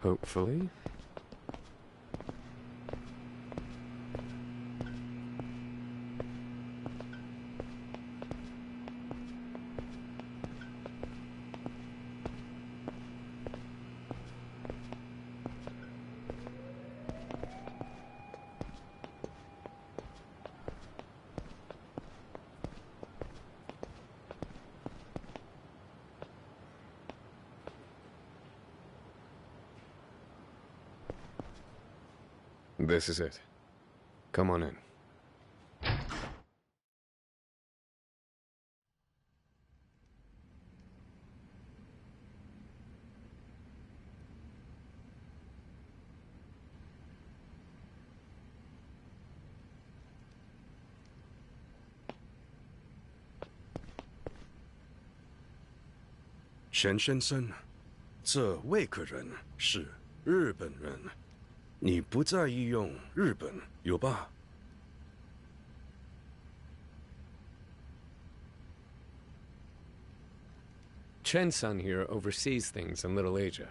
Hopefully. This is it. Come on in. Shen 先生，这位客人是日本人，你不在意用日本，有吧？ Chen-san here oversees things in Little Asia.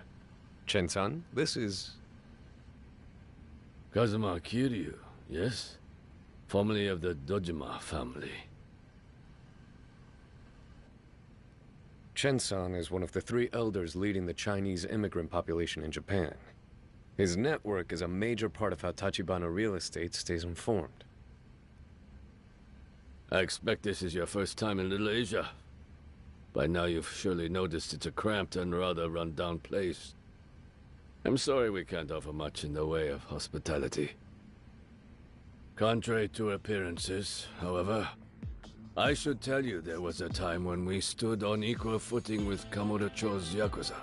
Chen-san, this is... Kazuma Kiryu, yes? Formerly of the Dojima family. Chen-san is one of the 3 elders leading the Chinese immigrant population in Japan. His network is a major part of how Tachibana Real Estate stays informed. I expect this is your first time in Little Asia. By now you've surely noticed it's a cramped and rather run-down place. I'm sorry we can't offer much in the way of hospitality. Contrary to appearances, however, I should tell you there was a time when we stood on equal footing with Kamurocho's Yakuza.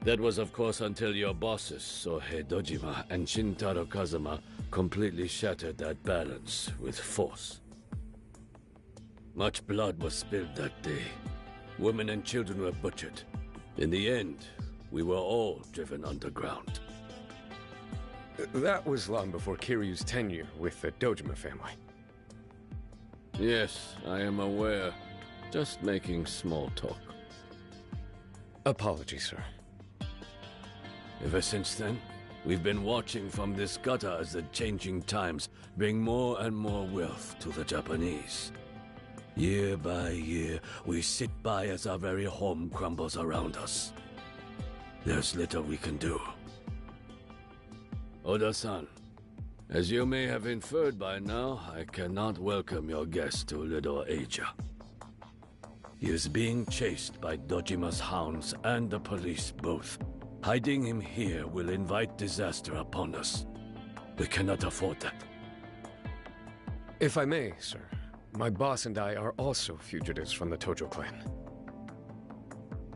That was of course until your bosses, Sohei Dojima and Shintaro Kazuma, completely shattered that balance with force. Much blood was spilled that day. Women and children were butchered. In the end, we were all driven underground. That was long before Kiryu's tenure with the Dojima family. Yes, I am aware. Just making small talk. Apologies, sir. Ever since then, we've been watching from this gutter as the changing times bring more and more wealth to the Japanese. Year by year, we sit by as our very home crumbles around us. There's little we can do. Oda-san, as you may have inferred by now, I cannot welcome your guest to Little Asia. He is being chased by Dojima's hounds and the police both. Hiding him here will invite disaster upon us. We cannot afford that. If I may, sir, my boss and I are also fugitives from the Tojo clan.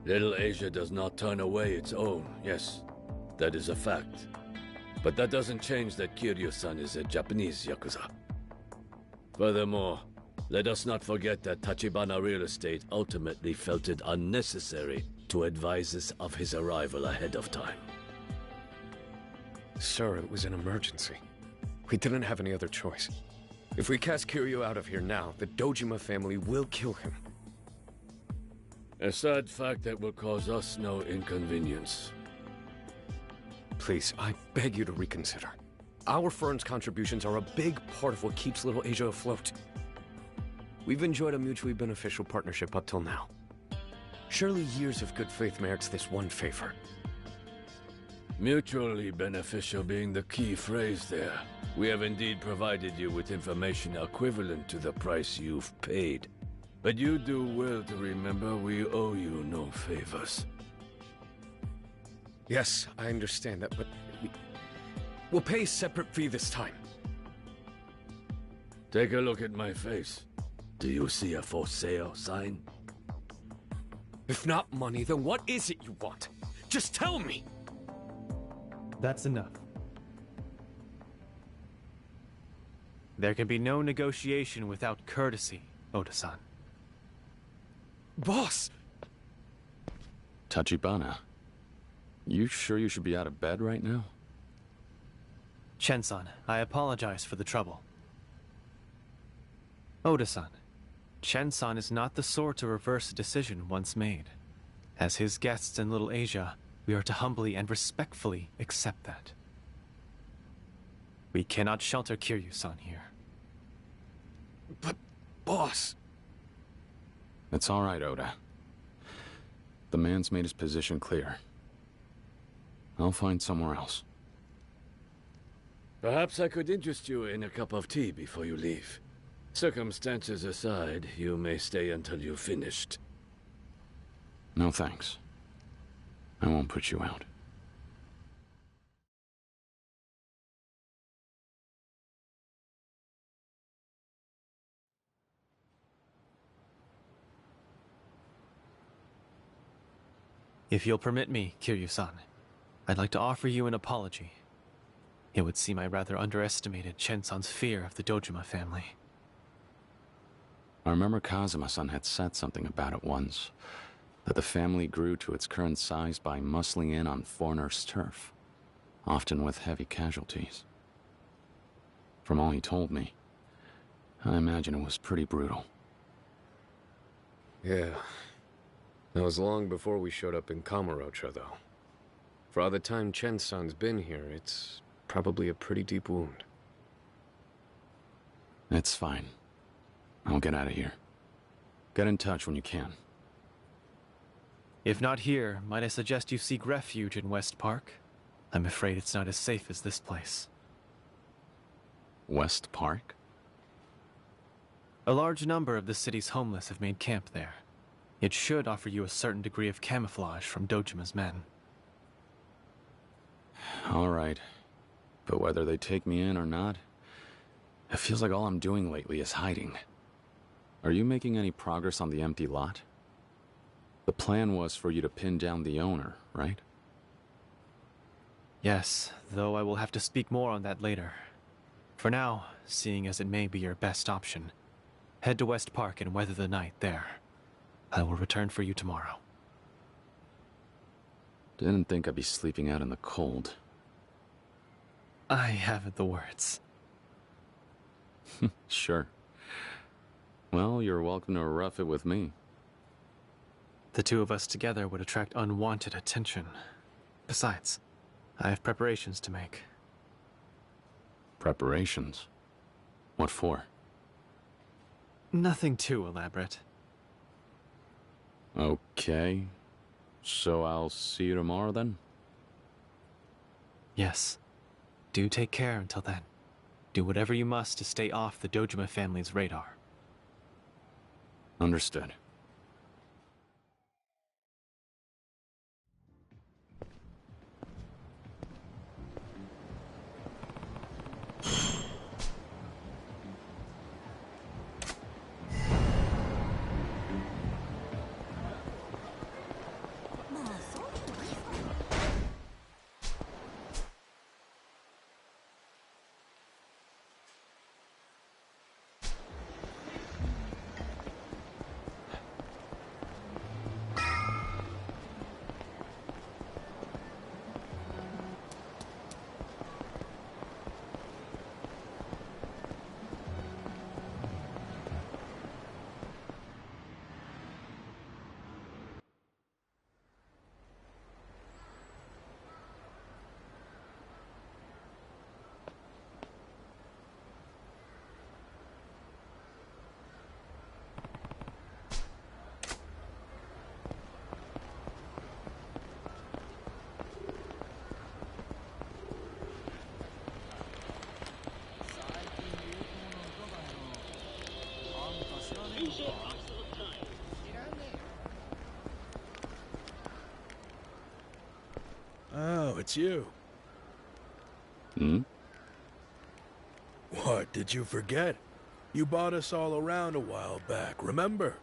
Little Asia does not turn away its own, yes. That is a fact. But that doesn't change that Kiryu-san is a Japanese Yakuza. Furthermore, let us not forget that Tachibana Real Estate ultimately felt it unnecessary to advise us of his arrival ahead of time. Sir, it was an emergency. We didn't have any other choice. If we cast Kiryu out of here now, the Dojima family will kill him. A sad fact that will cause us no inconvenience. Please, I beg you to reconsider. Our firm's contributions are a big part of what keeps Little Asia afloat. We've enjoyed a mutually beneficial partnership up till now. Surely years of good faith merits this one favor. Mutually beneficial being the key phrase there. We have indeed provided you with information equivalent to the price you've paid. But you do well to remember we owe you no favors. Yes, I understand that, but we'll pay a separate fee this time. Take a look at my face. Do you see a for sale sign? If not money, then what is it you want? Just tell me! That's enough. There can be no negotiation without courtesy, Oda-san. Boss! Tachibana, you sure you should be out of bed right now? Chen-san, I apologize for the trouble. Oda-san, Chen-san is not the sort to reverse a decision once made. As his guests in Little Asia, we are to humbly and respectfully accept that. We cannot shelter Kiryu-san here. But, boss... It's all right, Oda. The man's made his position clear. I'll find somewhere else. Perhaps I could interest you in a cup of tea before you leave. Circumstances aside, you may stay until you've finished. No thanks. I won't put you out. If you'll permit me, Kiryu-san, I'd like to offer you an apology. It would seem I rather underestimated Chen-san's fear of the Dojima family. I remember Kazuma-san had said something about it once. That the family grew to its current size by muscling in on foreigners' turf, often with heavy casualties. From all he told me, I imagine it was pretty brutal. Yeah. That was long before we showed up in Kamurocho, though. For all the time Chen-san's been here, it's probably a pretty deep wound. It's fine. I'll get out of here. Get in touch when you can. If not here, might I suggest you seek refuge in West Park? I'm afraid it's not as safe as this place. West Park? A large number of the city's homeless have made camp there. It should offer you a certain degree of camouflage from Dojima's men. All right. But whether they take me in or not, it feels like all I'm doing lately is hiding. Are you making any progress on the empty lot? The plan was for you to pin down the owner, right? Yes, though I will have to speak more on that later. For now, seeing as it may be your best option, head to West Park and weather the night there. I will return for you tomorrow. Didn't think I'd be sleeping out in the cold. I haven't the words. Sure. Well, you're welcome to rough it with me. The two of us together would attract unwanted attention. Besides, I have preparations to make. Preparations? What for? Nothing too elaborate. Okay. So I'll see you tomorrow then? Yes. Do take care until then. Do whatever you must to stay off the Dojima family's radar. Understood. Oh, it's you. Hmm? What, did you forget? You bought us all around a while back, remember?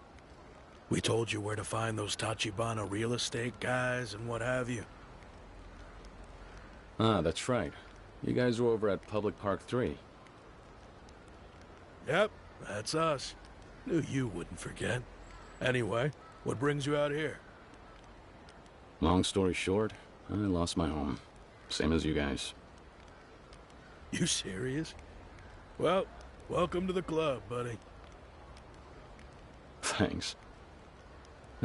We told you where to find those Tachibana real estate guys and what have you. Ah, that's right. You guys were over at Public Park 3. Yep, that's us. Knew you wouldn't forget. Anyway, what brings you out here? Long story short, I lost my home. Same as you guys. You serious? Well, welcome to the club, buddy. Thanks.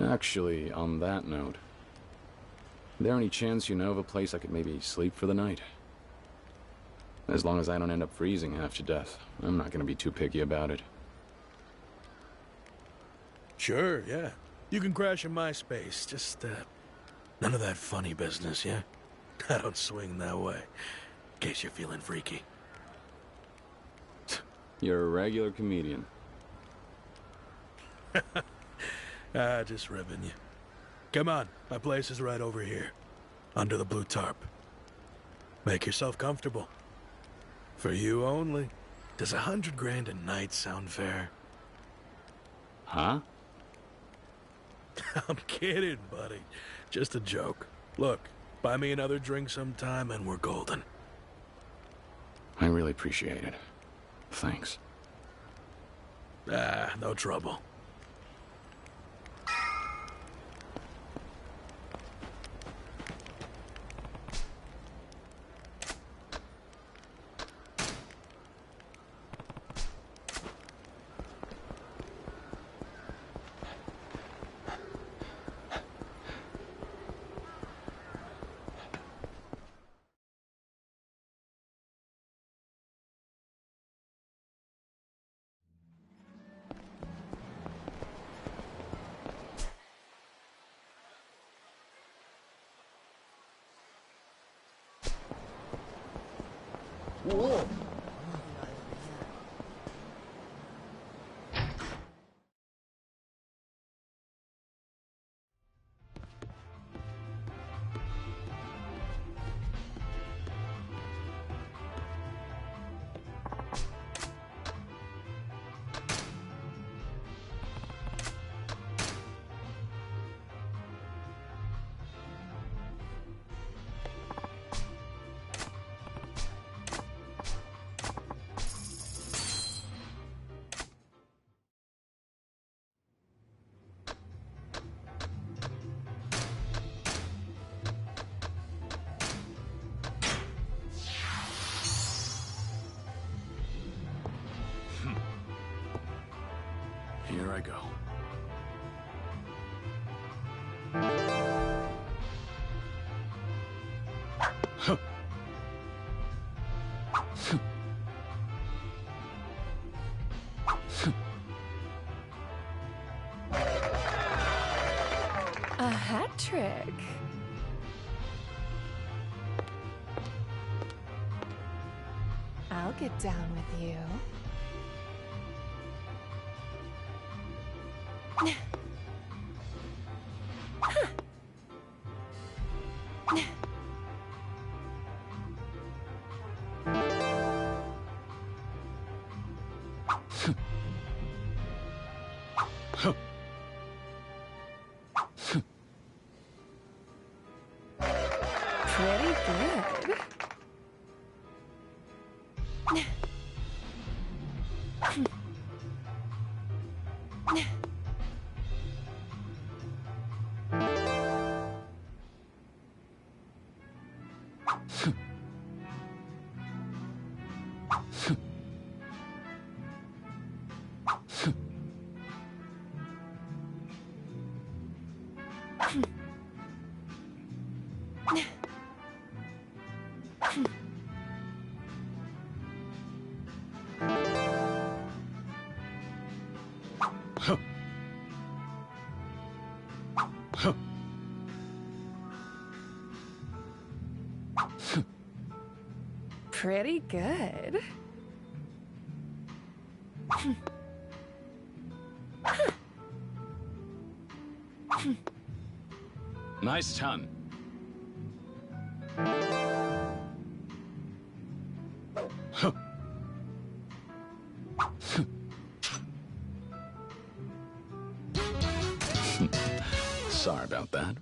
Actually, on that note, is there any chance you know of a place I could maybe sleep for the night? As long as I don't end up freezing half to death, I'm not gonna be too picky about it. Sure, yeah. You can crash in my space. Just, none of that funny business, yeah? I don't swing that way. In case you're feeling freaky. You're a regular comedian. Just ribbing you. Come on, my place is right over here. Under the blue tarp. Make yourself comfortable. For you only. Does 100 grand a night sound fair? Huh? I'm kidding, buddy. Just a joke. Look, buy me another drink sometime and we're golden. I really appreciate it. Thanks. No trouble. Here I go. A hat trick. I'll get down with you. Pretty good. Pretty good. Nice ton. Sorry about that.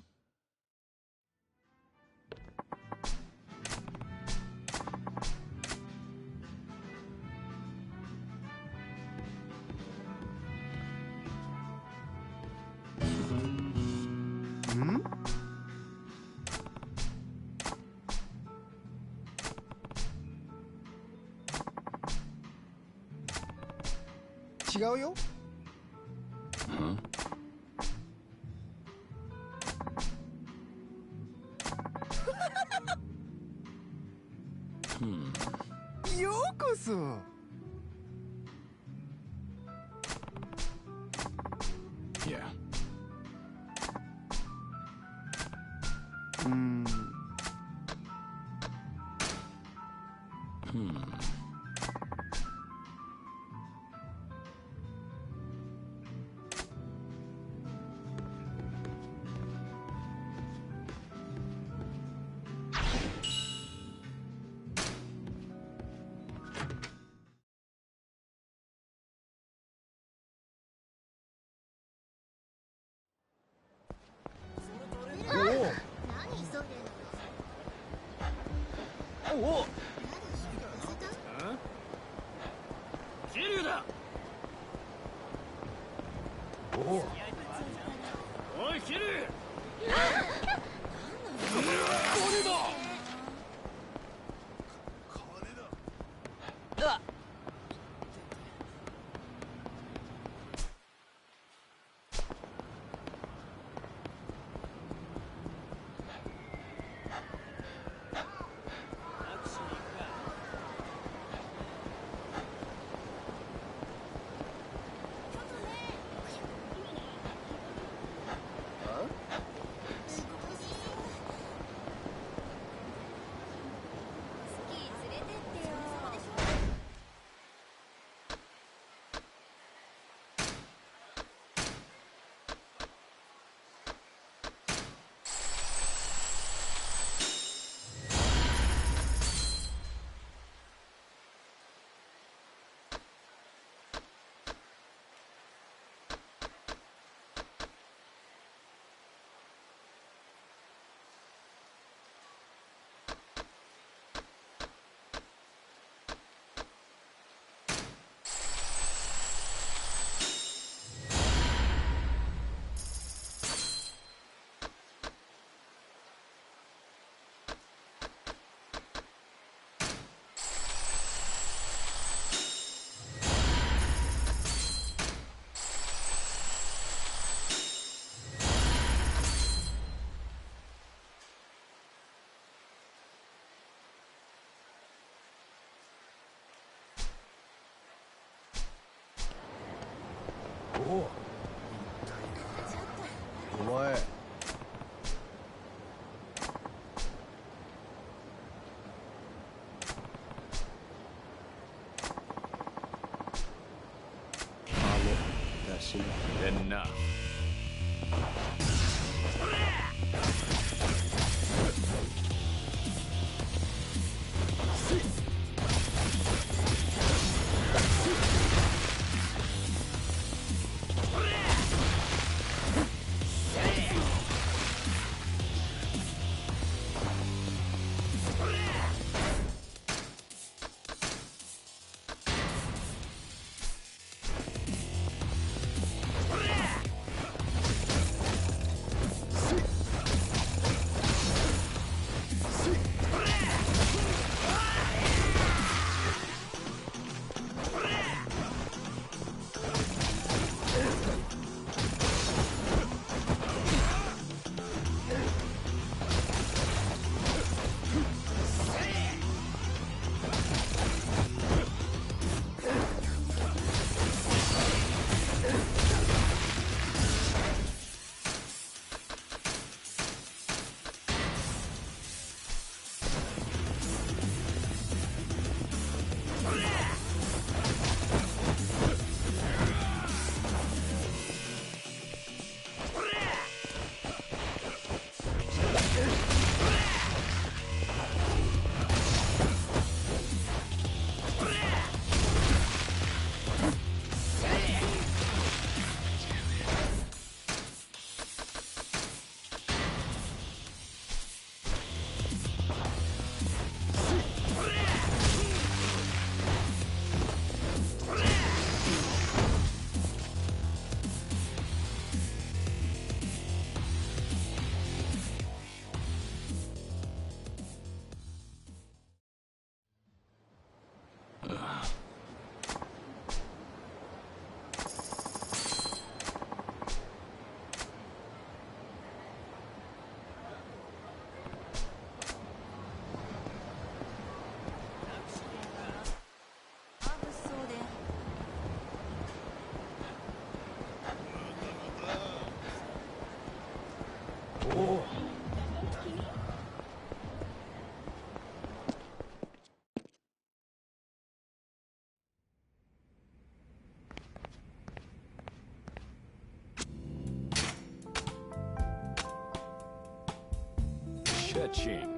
Huh? Yakuza! Yeah. What? Enough. Ka-ching.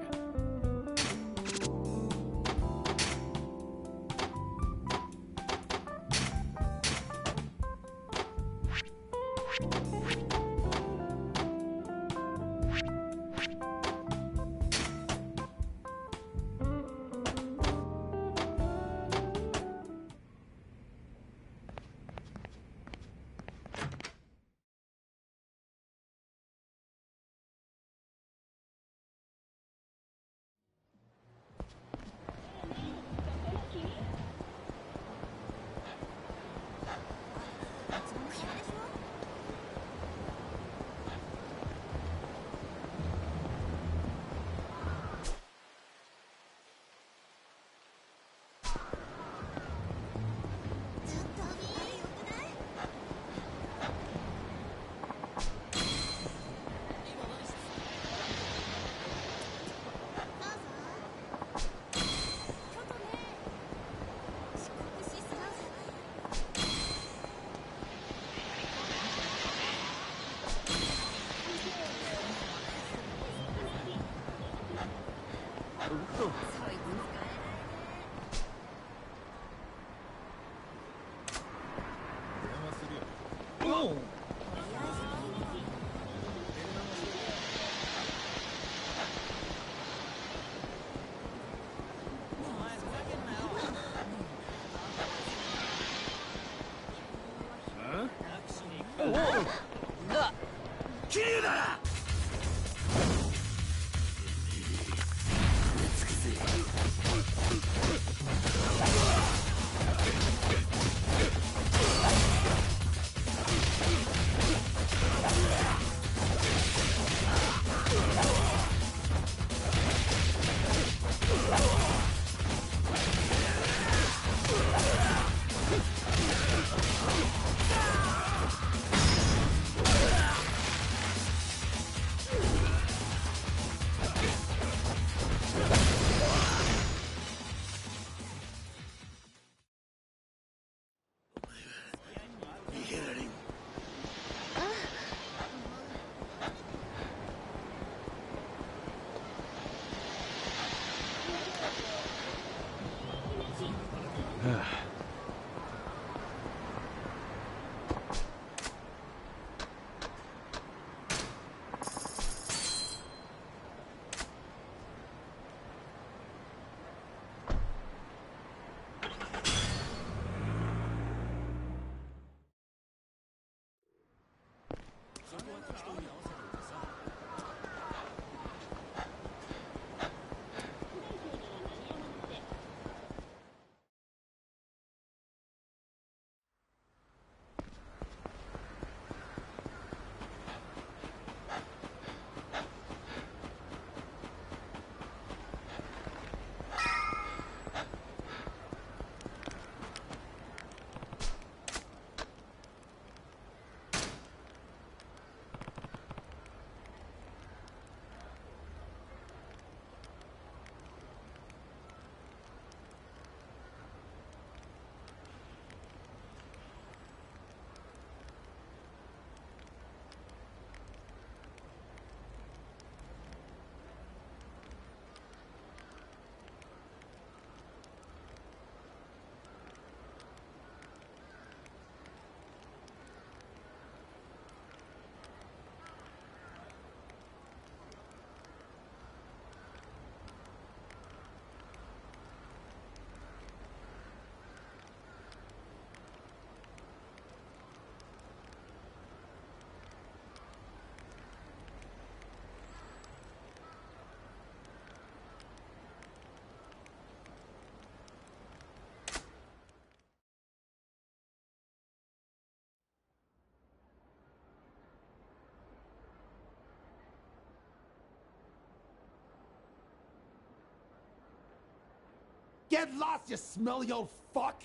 Get lost, you smelly old fuck!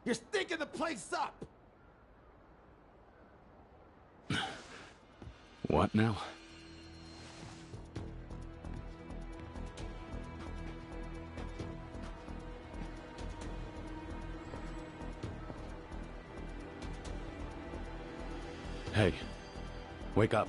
You're stinking the place up! What now? Hey, wake up.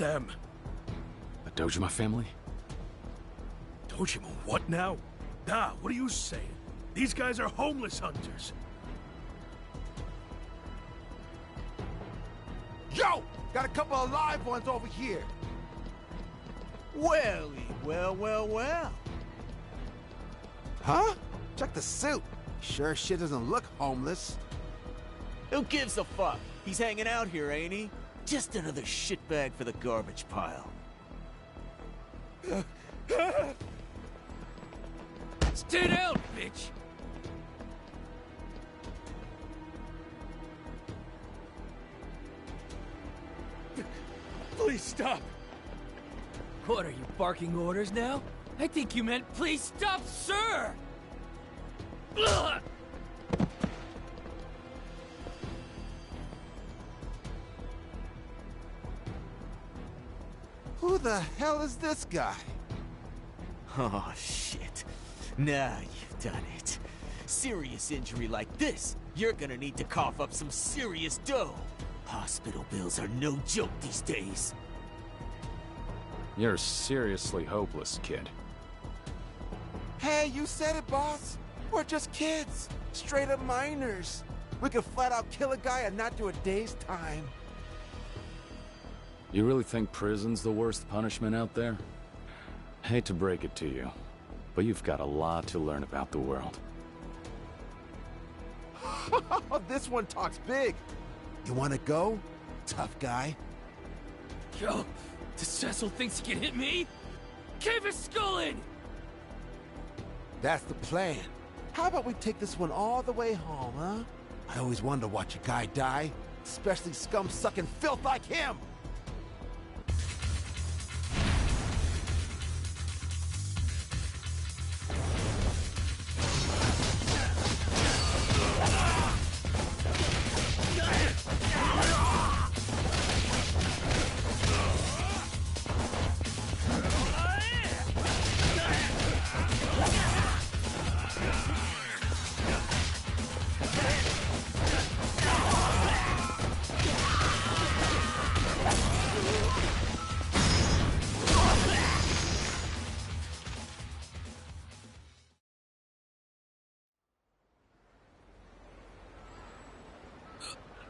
them. The Dojima family? Dojima, what now? Nah, what are you saying? These guys are homeless hunters. Yo! Got a couple of live ones over here. Well. Huh? Check the suit. Sure shit doesn't look homeless. Who gives a fuck? He's hanging out here, ain't he? Just another shitbag for the garbage pile. Stay down, bitch! Please stop. What, are you barking orders now? I think you meant, please stop, sir! Ugh! Who the hell is this guy? Oh, shit. Now you've done it. Serious injury like this, you're gonna need to cough up some serious dough. Hospital bills are no joke these days. You're seriously hopeless, kid. Hey, you said it, boss. We're just kids. Straight up minors. We could flat out kill a guy and not do a day's time. You really think prison's the worst punishment out there? Hate to break it to you, but you've got a lot to learn about the world. This one talks big. You wanna go? Tough guy. Yo, the Cecil thinks he can hit me? Cave his skull in! That's the plan. How about we take this one all the way home, huh? I always wanted to watch a guy die, especially scum-sucking filth like him!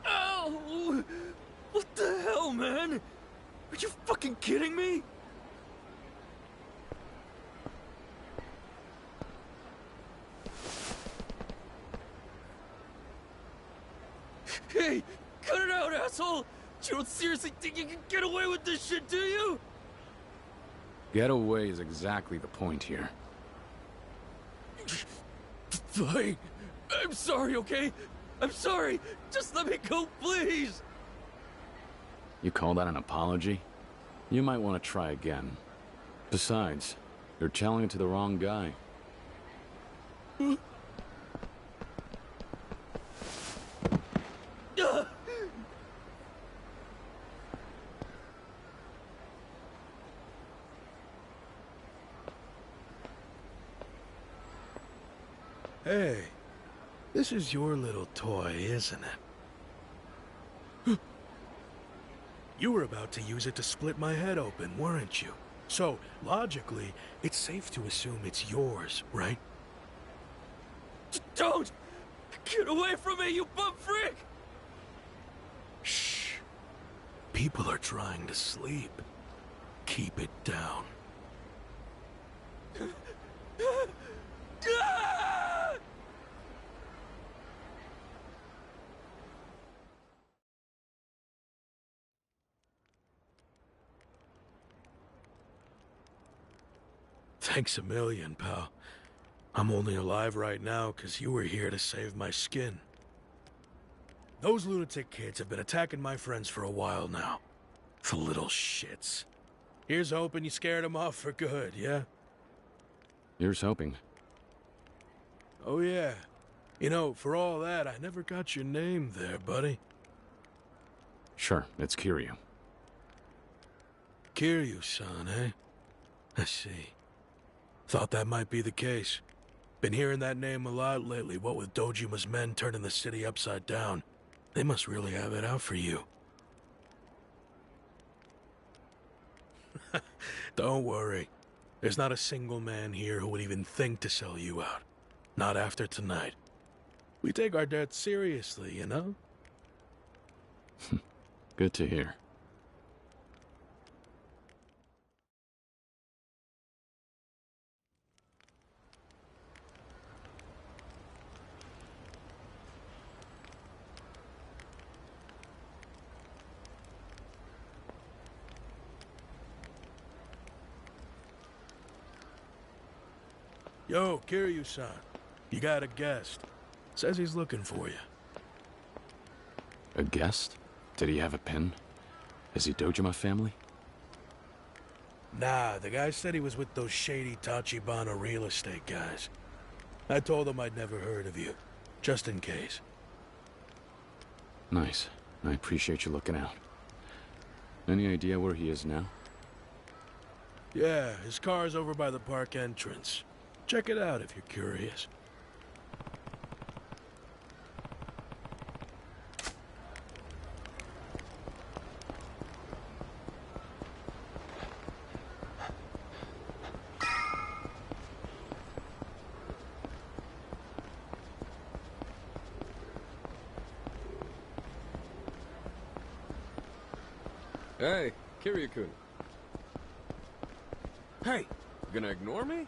Ow! What the hell, man? Are you fucking kidding me? Hey, cut it out, asshole! You don't seriously think you can get away with this shit, do you? Getaway is exactly the point here. Fine. I'm sorry, okay? I'm sorry. Just let me go, please. You call that an apology? You might want to try again. Besides, you're telling it to the wrong guy. Hey, this is your little toy, isn't it? You were about to use it to split my head open, weren't you? So, logically, it's safe to assume it's yours, right? Don't! Get away from me, you bum freak! Shh. People are trying to sleep. Keep it down. Thanks a million, pal. I'm only alive right now because you were here to save my skin. Those lunatic kids have been attacking my friends for a while now. The little shits. Here's hoping you scared them off for good, yeah? Here's hoping. Oh yeah. You know, for all that, I never got your name there, buddy. Sure, it's Kiryu. Kiryu-san, eh? I see. Thought that might be the case. Been hearing that name a lot lately, what with Dojima's men turning the city upside down. They must really have it out for you. Don't worry. There's not a single man here who would even think to sell you out. Not after tonight. We take our debt seriously, you know? Good to hear. Yo, Kiryu-san. You got a guest. Says he's looking for you. A guest? Did he have a pin? Is he Dojima family? Nah, the guy said he was with those shady Tachibana real estate guys. I told him I'd never heard of you, just in case. Nice. I appreciate you looking out. Any idea where he is now? Yeah, his car's over by the park entrance. Check it out if you're curious. Hey, Kiryu-kun. Hey! You gonna ignore me?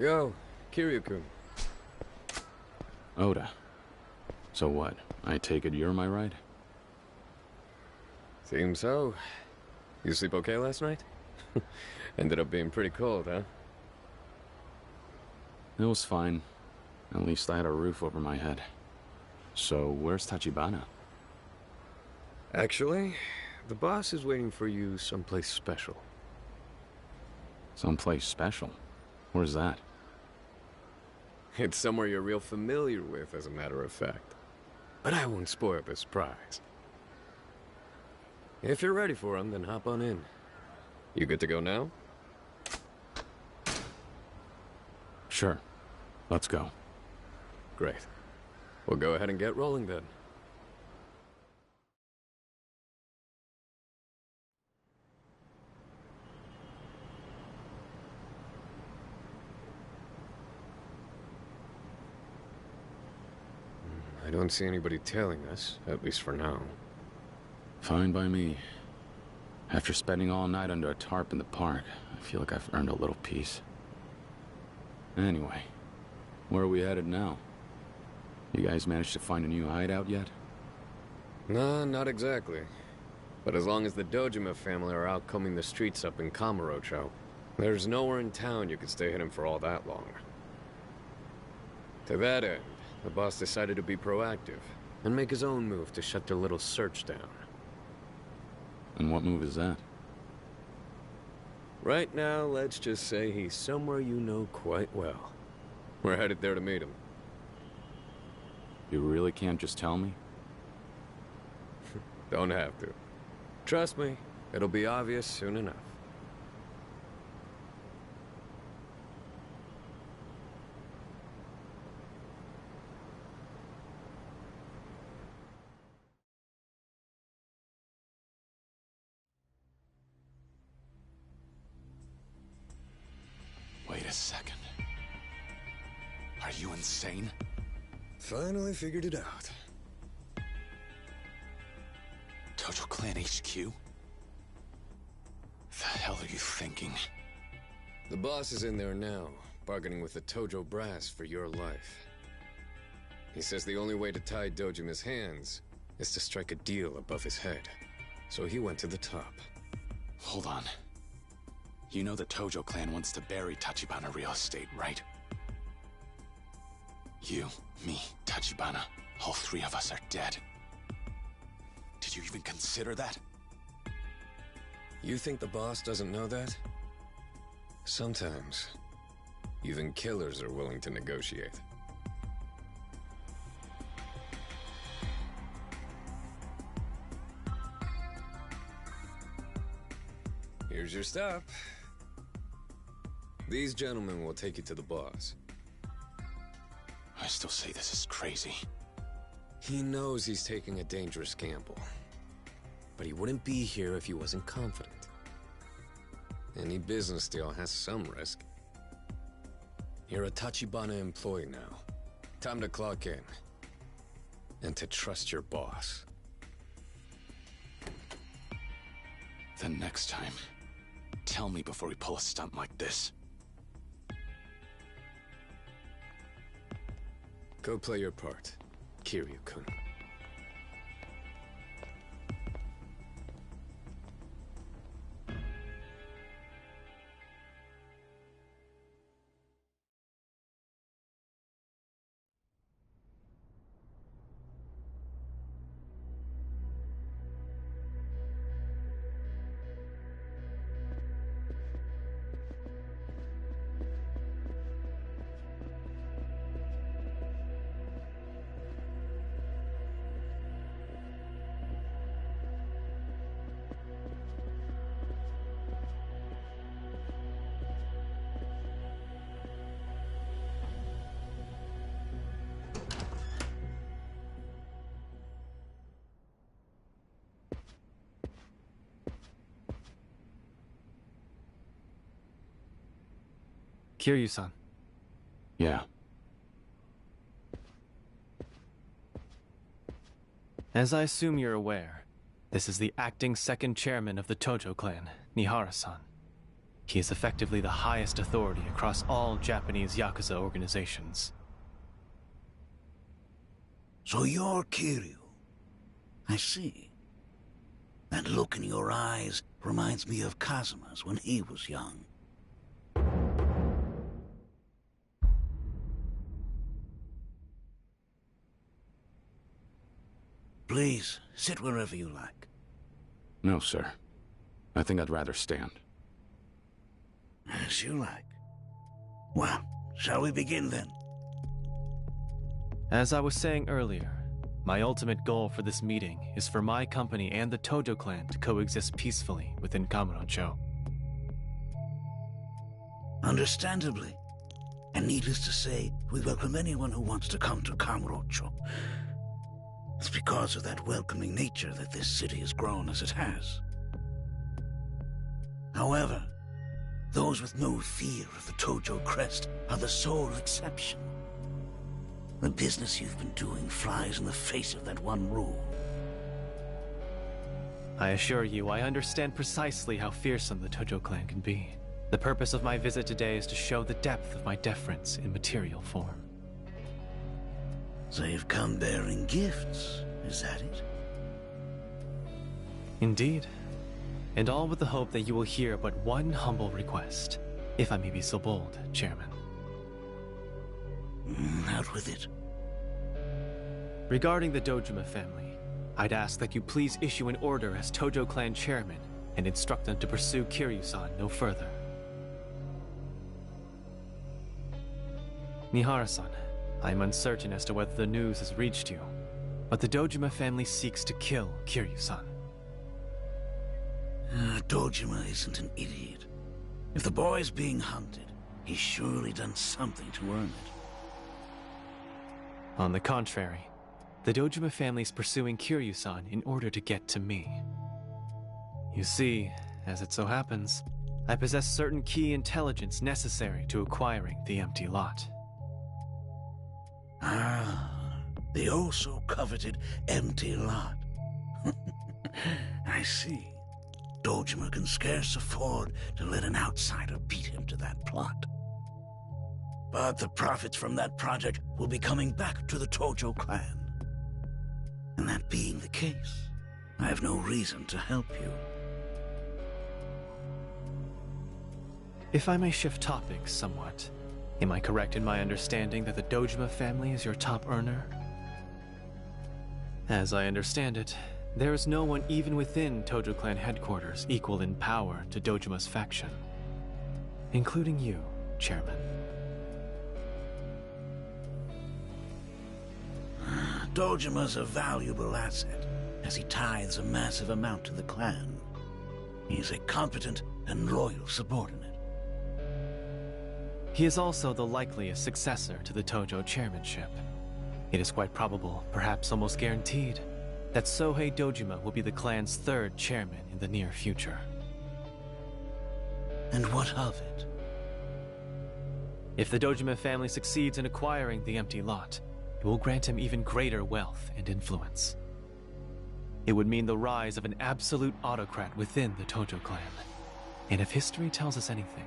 Yo, Kiryu-kun. Oda. So what? I take it you're my ride? Seems so. You sleep okay last night? Ended up being pretty cold, huh? It was fine. At least I had a roof over my head. So, where's Tachibana? Actually, the boss is waiting for you someplace special. Someplace special? Where's that? It's somewhere you're real familiar with, as a matter of fact. But I won't spoil the surprise. If you're ready for him, then hop on in. You good to go now? Sure. Let's go. Great. We'll go ahead and get rolling then. I don't see anybody tailing us, at least for now. Fine by me. After spending all night under a tarp in the park, I feel like I've earned a little peace. Anyway, where are we headed now? You guys managed to find a new hideout yet? Nah, not exactly. But as long as the Dojima family are out combing the streets up in Kamurocho, there's nowhere in town you could stay hidden for all that long. To that end, the boss decided to be proactive and make his own move to shut their little search down. And what move is that? Right now, let's just say he's somewhere you know quite well. We're headed there to meet him. You really can't just tell me? Don't have to. Trust me, it'll be obvious soon enough. Wait a second. Are you insane? Finally figured it out. Tojo Clan HQ? The hell are you thinking? The boss is in there now, bargaining with the Tojo brass for your life. He says the only way to tie Dojima's hands is to strike a deal above his head. So he went to the top. Hold on. You know the Tojo Clan wants to bury Tachibana real estate, right? You, me, Tachibana, all three of us are dead. Did you even consider that? You think the boss doesn't know that? Sometimes, even killers are willing to negotiate. Here's your stop. These gentlemen will take you to the boss. I still say this is crazy. He knows he's taking a dangerous gamble. But he wouldn't be here if he wasn't confident. Any business deal has some risk. You're a Tachibana employee now. Time to clock in. And to trust your boss. Then next time, tell me before we pull a stunt like this. Go play your part, Kiryu-kun. Kiryu-san. Yeah. As I assume you're aware, this is the acting second chairman of the Tojo clan, Nihara-san. He is effectively the highest authority across all Japanese Yakuza organizations. So you're Kiryu. I see. That look in your eyes reminds me of Kazuma's when he was young. Please, sit wherever you like. No, sir. I think I'd rather stand. As you like. Well, shall we begin then? As I was saying earlier, my ultimate goal for this meeting is for my company and the Tojo clan to coexist peacefully within Kamurocho. Understandably. And needless to say, we welcome anyone who wants to come to Kamurocho. It's because of that welcoming nature that this city has grown as it has. However, those with no fear of the Tojo crest are the sole exception. The business you've been doing flies in the face of that one rule. I assure you, I understand precisely how fearsome the Tojo clan can be. The purpose of my visit today is to show the depth of my deference in material form. So you've come bearing gifts, is that it? Indeed. And all with the hope that you will hear but one humble request, if I may be so bold, Chairman. Out with it. Regarding the Dojima family, I'd ask that you please issue an order as Tojo clan chairman and instruct them to pursue Kiryu-san no further. Mihara-san, I am uncertain as to whether the news has reached you, but the Dojima family seeks to kill Kiryu-san. Dojima isn't an idiot. If the boy's being hunted, he's surely done something to earn it. On the contrary, the Dojima family is pursuing Kiryu-san in order to get to me. You see, as it so happens, I possess certain key intelligence necessary to acquiring the empty lot. Ah, the also coveted empty lot. I see. Dojima can scarce afford to let an outsider beat him to that plot. But the profits from that project will be coming back to the Tojo clan. And that being the case, I have no reason to help you. If I may shift topics somewhat, am I correct in my understanding that the Dojima family is your top earner? As I understand it, there is no one even within Tojo clan headquarters equal in power to Dojima's faction, including you, Chairman. Dojima's a valuable asset, as he tithes a massive amount to the clan. He's a competent and loyal subordinate. He is also the likeliest successor to the Tojo chairmanship. It is quite probable, perhaps almost guaranteed, that Sohei Dojima will be the clan's third chairman in the near future. And what of it? If the Dojima family succeeds in acquiring the empty lot, it will grant him even greater wealth and influence. It would mean the rise of an absolute autocrat within the Tojo clan. And if history tells us anything,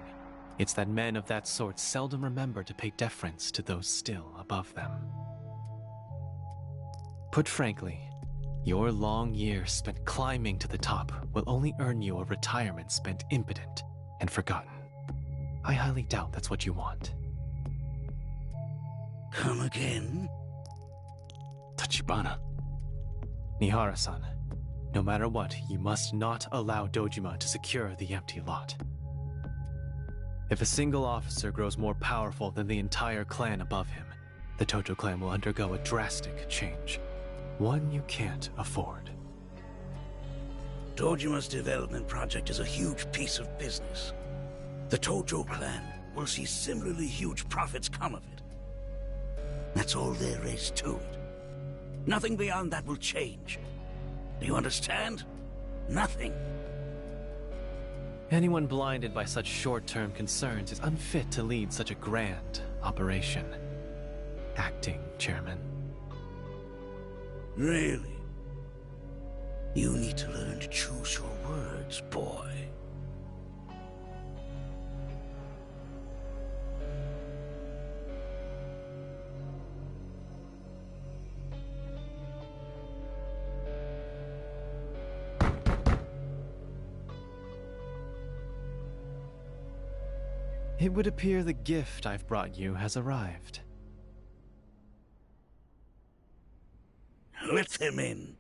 it's that men of that sort seldom remember to pay deference to those still above them. Put frankly, your long years spent climbing to the top will only earn you a retirement spent impotent and forgotten. I highly doubt that's what you want. Come again? Tachibana. Mihara-san, no matter what, you must not allow Dojima to secure the empty lot. If a single officer grows more powerful than the entire clan above him, the Tojo clan will undergo a drastic change. One you can't afford. Dojima's development project is a huge piece of business. The Tojo clan will see similarly huge profits come of it. That's all there is to it. Nothing beyond that will change. Do you understand? Nothing. Anyone blinded by such short-term concerns is unfit to lead such a grand operation. Acting Chairman. Really? You need to learn to choose your words, boy. It would appear the gift I've brought you has arrived. Let them in.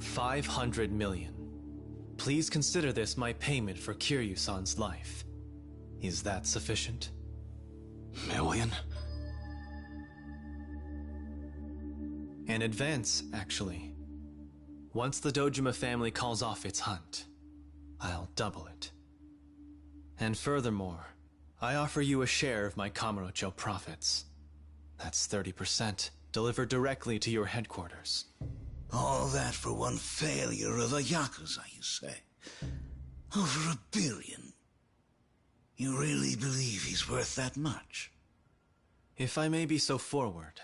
$500 million. Please consider this my payment for Kiryu-san's life. Is that sufficient? Million? An advance, actually. Once the Dojima family calls off its hunt, I'll double it. And furthermore, I offer you a share of my Kamurocho profits. That's 30%, delivered directly to your headquarters. All that for one failure of a Yakuza, you say? Over $1 billion. You really believe he's worth that much? If I may be so forward,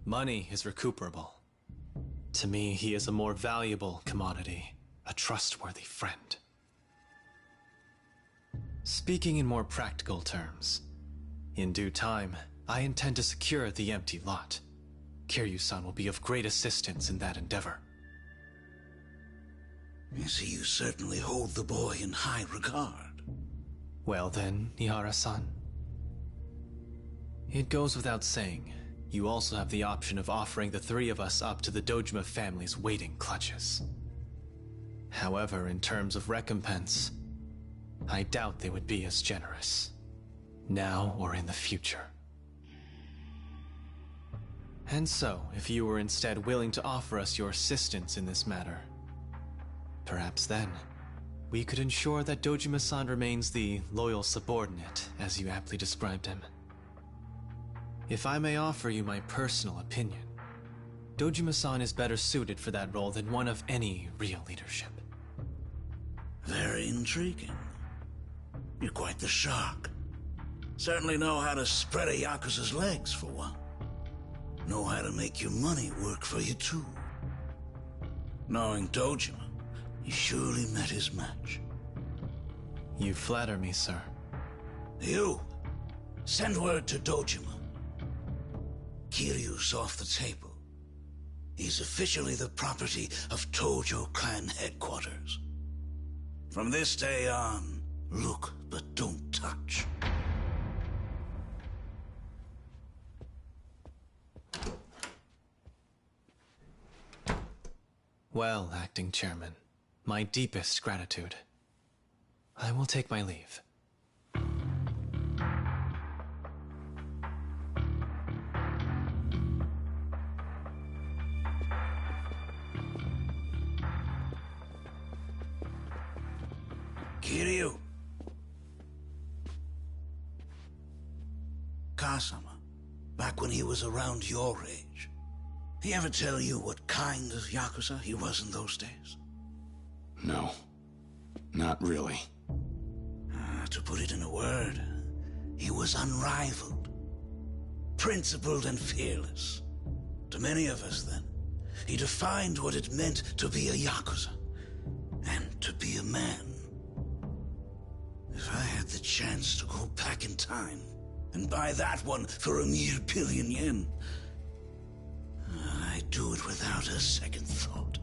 money is recuperable. To me, he is a more valuable commodity, a trustworthy friend. Speaking in more practical terms, in due time, I intend to secure the empty lot. Kiryu-san will be of great assistance in that endeavor. I see you certainly hold the boy in high regard. Well then, Ihara-san. It goes without saying, you also have the option of offering the three of us up to the Dojima family's waiting clutches. However, in terms of recompense, I doubt they would be as generous, now or in the future. And so, if you were instead willing to offer us your assistance in this matter, perhaps then, we could ensure that Dojima-san remains the loyal subordinate, as you aptly described him. If I may offer you my personal opinion, Dojima-san is better suited for that role than one of any real leadership. Very intriguing. You're quite the shark. Certainly know how to spread a Yakuza's legs, for one. Know how to make your money work for you, too. Knowing Dojima, he surely met his match. You flatter me, sir. You, send word to Dojima. Kiryu's off the table. He's officially the property of Tojo Clan headquarters. From this day on, look but don't touch. Well, acting chairman, my deepest gratitude. I will take my leave. Kiryu. Kasama, back when he was around your age, he ever tell you what kind of Yakuza he was in those days? No, not really. To put it in a word, he was unrivaled, principled and fearless. To many of us then, he defined what it meant to be a Yakuza, and to be a man. If I had the chance to go back in time, and buy that one for a mere $1 billion yen, I'd do it without a second thought.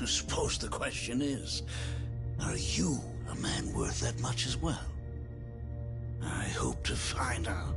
I suppose the question is, are you a man worth that much as well? I hope to find out.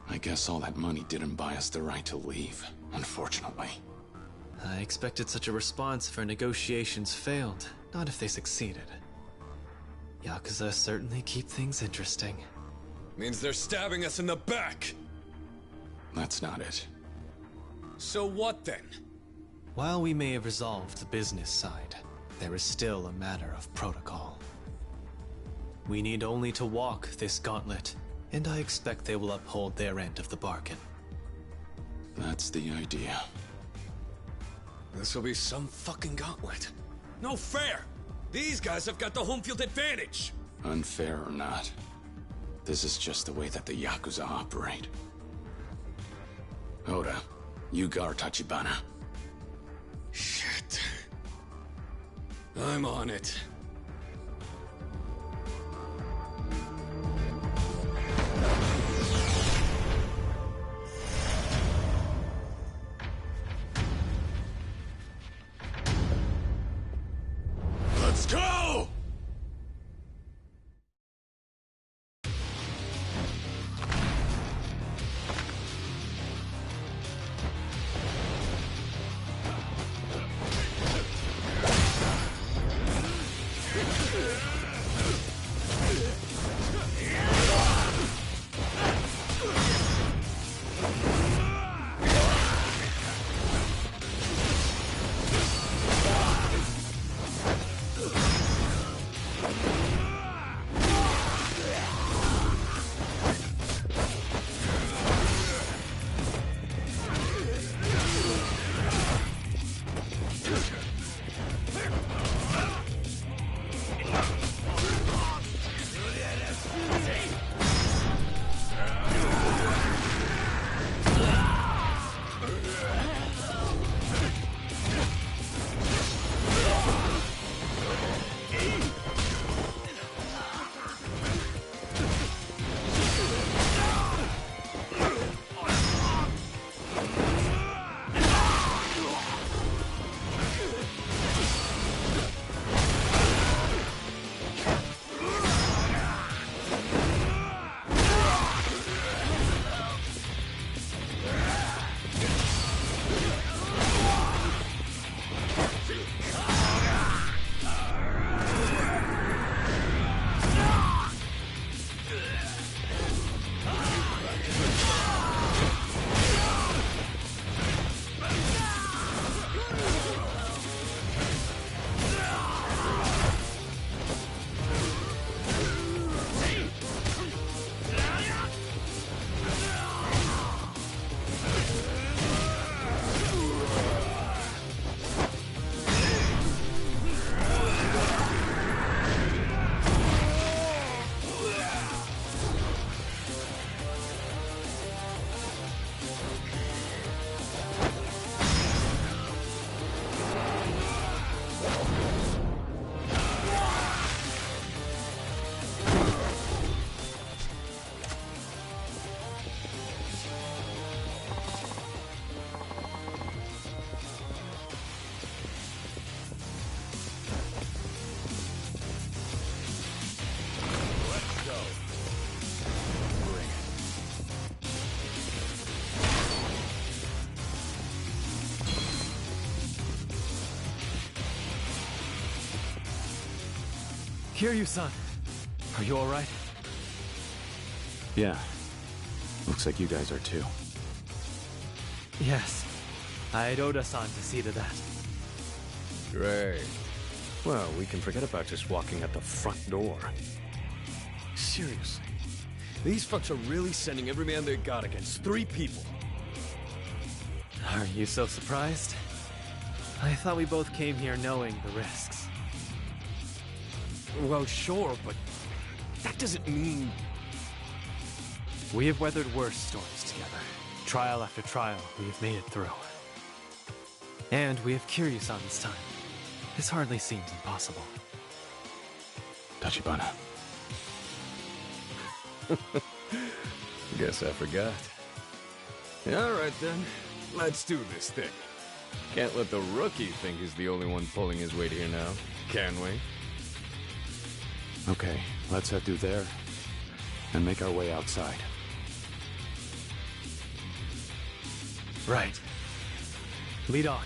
I guess all that money didn't buy us the right to leave, unfortunately. I expected such a response if our negotiations failed, not if they succeeded. Yakuza certainly keep things interesting. Means they're stabbing us in the back! That's not it. So what then? While we may have resolved the business side, there is still a matter of protocol. We need only to walk this gauntlet, and I expect they will uphold their end of the bargain. That's the idea. This'll be some fucking gauntlet. No fair! These guys have got the home field advantage! Unfair or not, this is just the way that the Yakuza operate. Oda, you guard Tachibana. Shit. I'm on it. Let's go! Kiryu-san, are you alright? Yeah. Looks like you guys are too. Yes. I had Oda-san to see to that. Great. Well, we can forget about just walking at the front door. Seriously. These fucks are really sending every man they got against 3 people. Are you so surprised? I thought we both came here knowing the risks. Well, sure, but that doesn't mean... We have weathered worse storms together. Trial after trial, we have made it through. And we have Kiryu-san this time. This hardly seems impossible. Tachibana. Guess I forgot. Alright then, let's do this thing. Can't let the rookie think he's the only one pulling his weight here now, can we? Okay, let's head through there and make our way outside. Right. Lead on.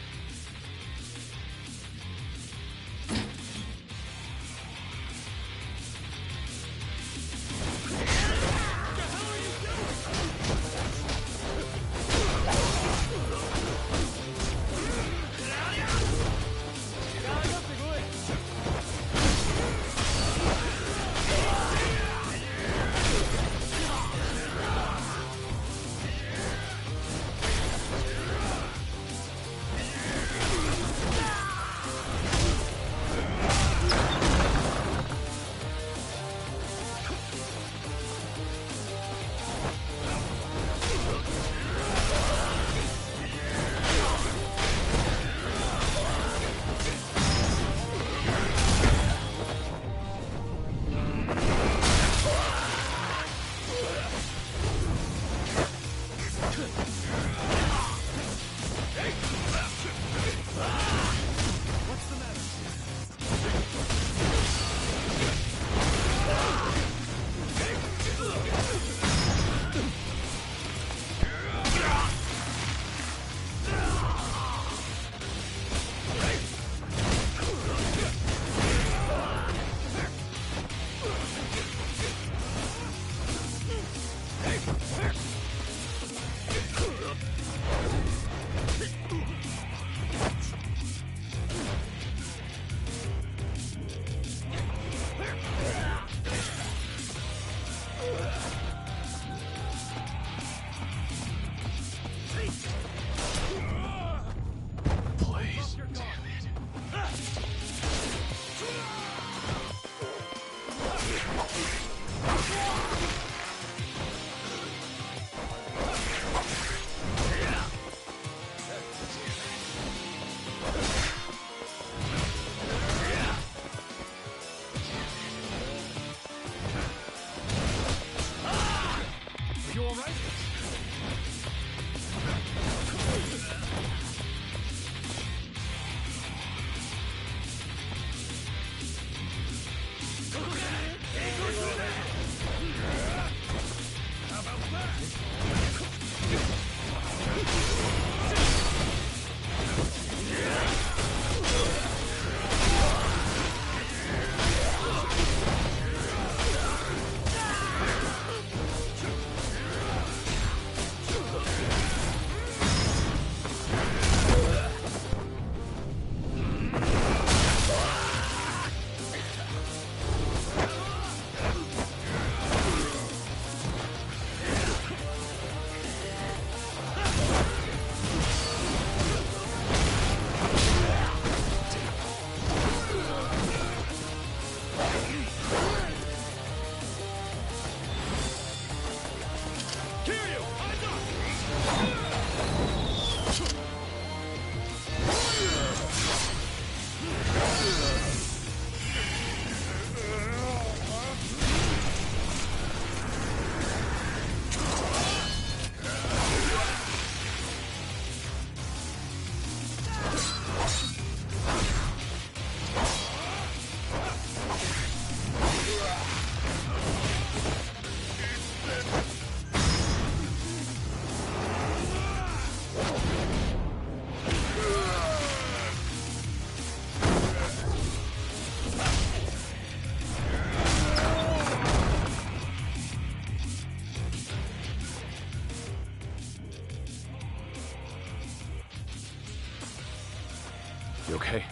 You okay?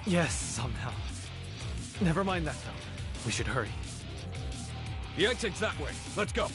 Yes, somehow. Never mind that, though. We should hurry. The exit's that way. Let's go.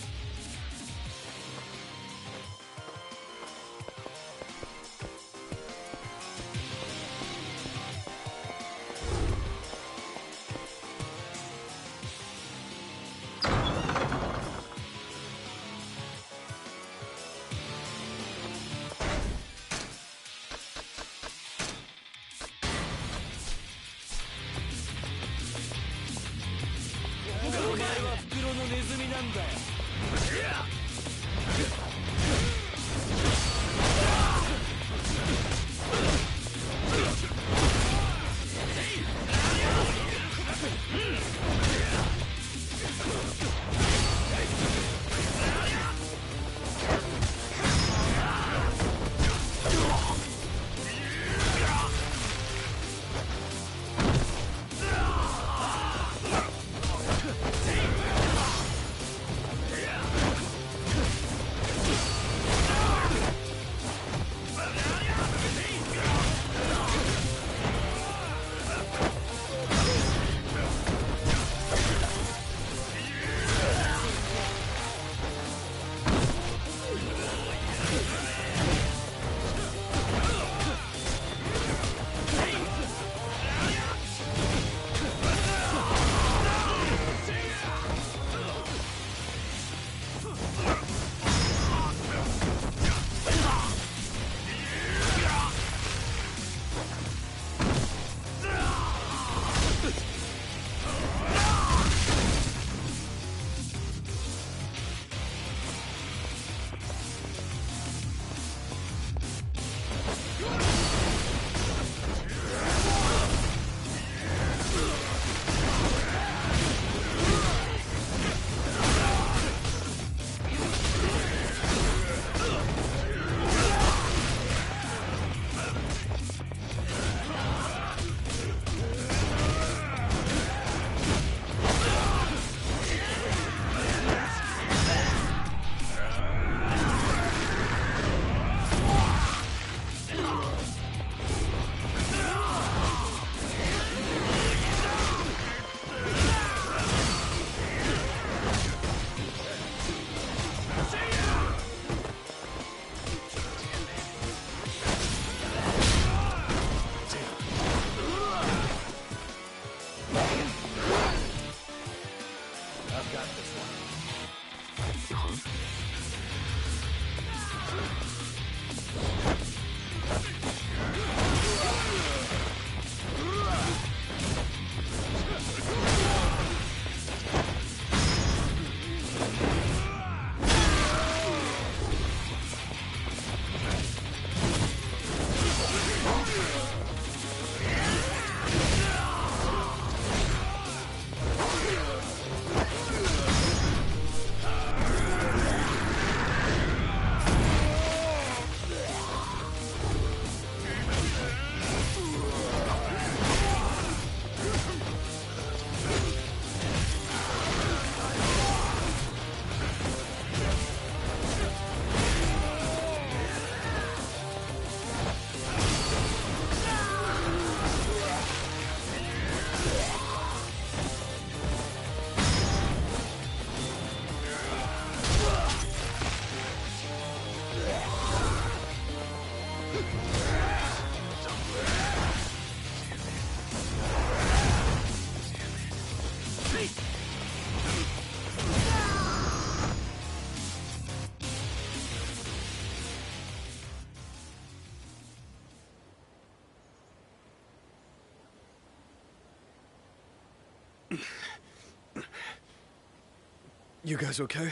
You guys okay?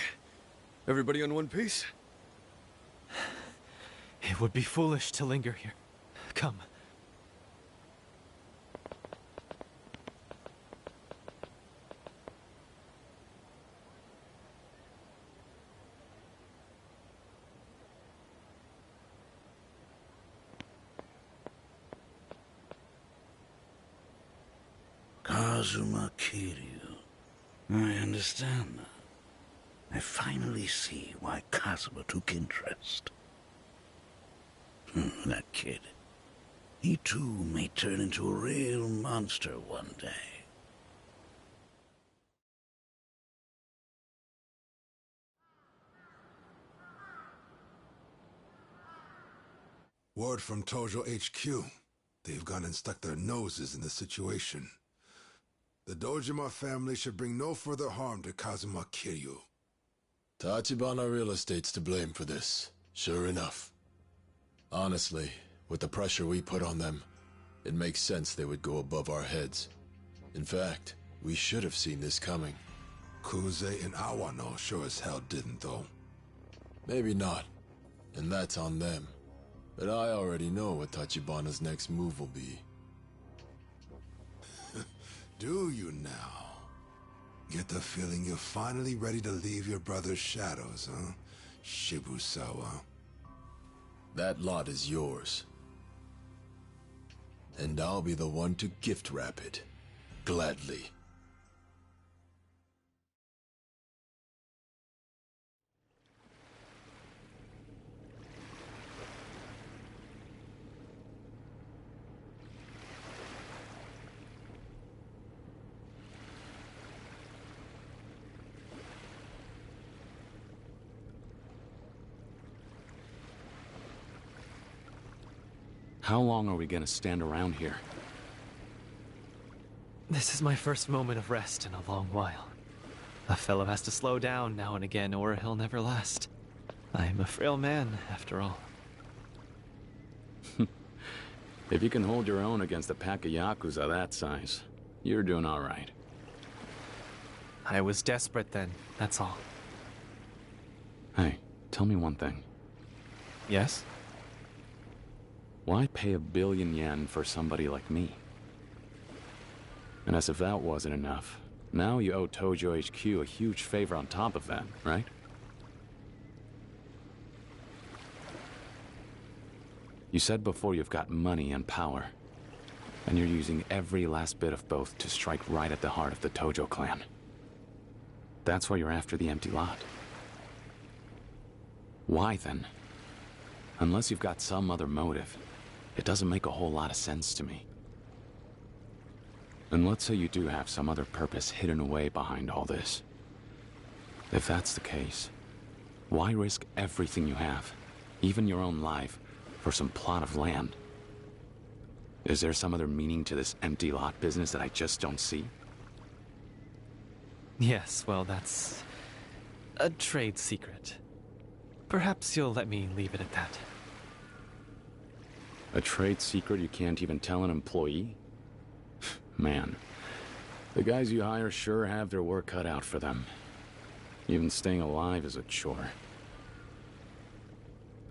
Everybody on one piece? It would be foolish to linger here. Come. Kazuma Kiryu. I understand now. I finally see why Kazuma took interest. That kid. He too may turn into a real monster one day. Word from Tojo HQ. They've gone and stuck their noses in the situation. The Dojima family should bring no further harm to Kazuma Kiryu. Tachibana Real Estate's to blame for this, sure enough. Honestly, with the pressure we put on them, it makes sense they would go above our heads. In fact, we should have seen this coming. Kuze and Awano sure as hell didn't, though. Maybe not, and that's on them. But I already know what Tachibana's next move will be. Do you now? Get the feeling you're finally ready to leave your brother's shadows, huh? Shibusawa. That lot is yours. And I'll be the one to gift wrap it. Gladly. How long are we gonna stand around here? This is my first moment of rest in a long while. A fellow has to slow down now and again, or he'll never last. I am a frail man, after all. If you can hold your own against a pack of Yakuza that size, you're doing all right. I was desperate then, that's all. Hey, tell me one thing. Yes? Why pay 1 billion yen for somebody like me? And as if that wasn't enough, now you owe Tojo HQ a huge favor on top of that, right? You said before you've got money and power, and you're using every last bit of both to strike right at the heart of the Tojo clan. That's why you're after the empty lot. Why then? Unless you've got some other motive, it doesn't make a whole lot of sense to me. And let's say you do have some other purpose hidden away behind all this. If that's the case, why risk everything you have, even your own life, for some plot of land? Is there some other meaning to this empty lot business that I just don't see? Yes, well, that's a trade secret. Perhaps you'll let me leave it at that. A trade secret you can't even tell an employee? Man, the guys you hire sure have their work cut out for them. Even staying alive is a chore.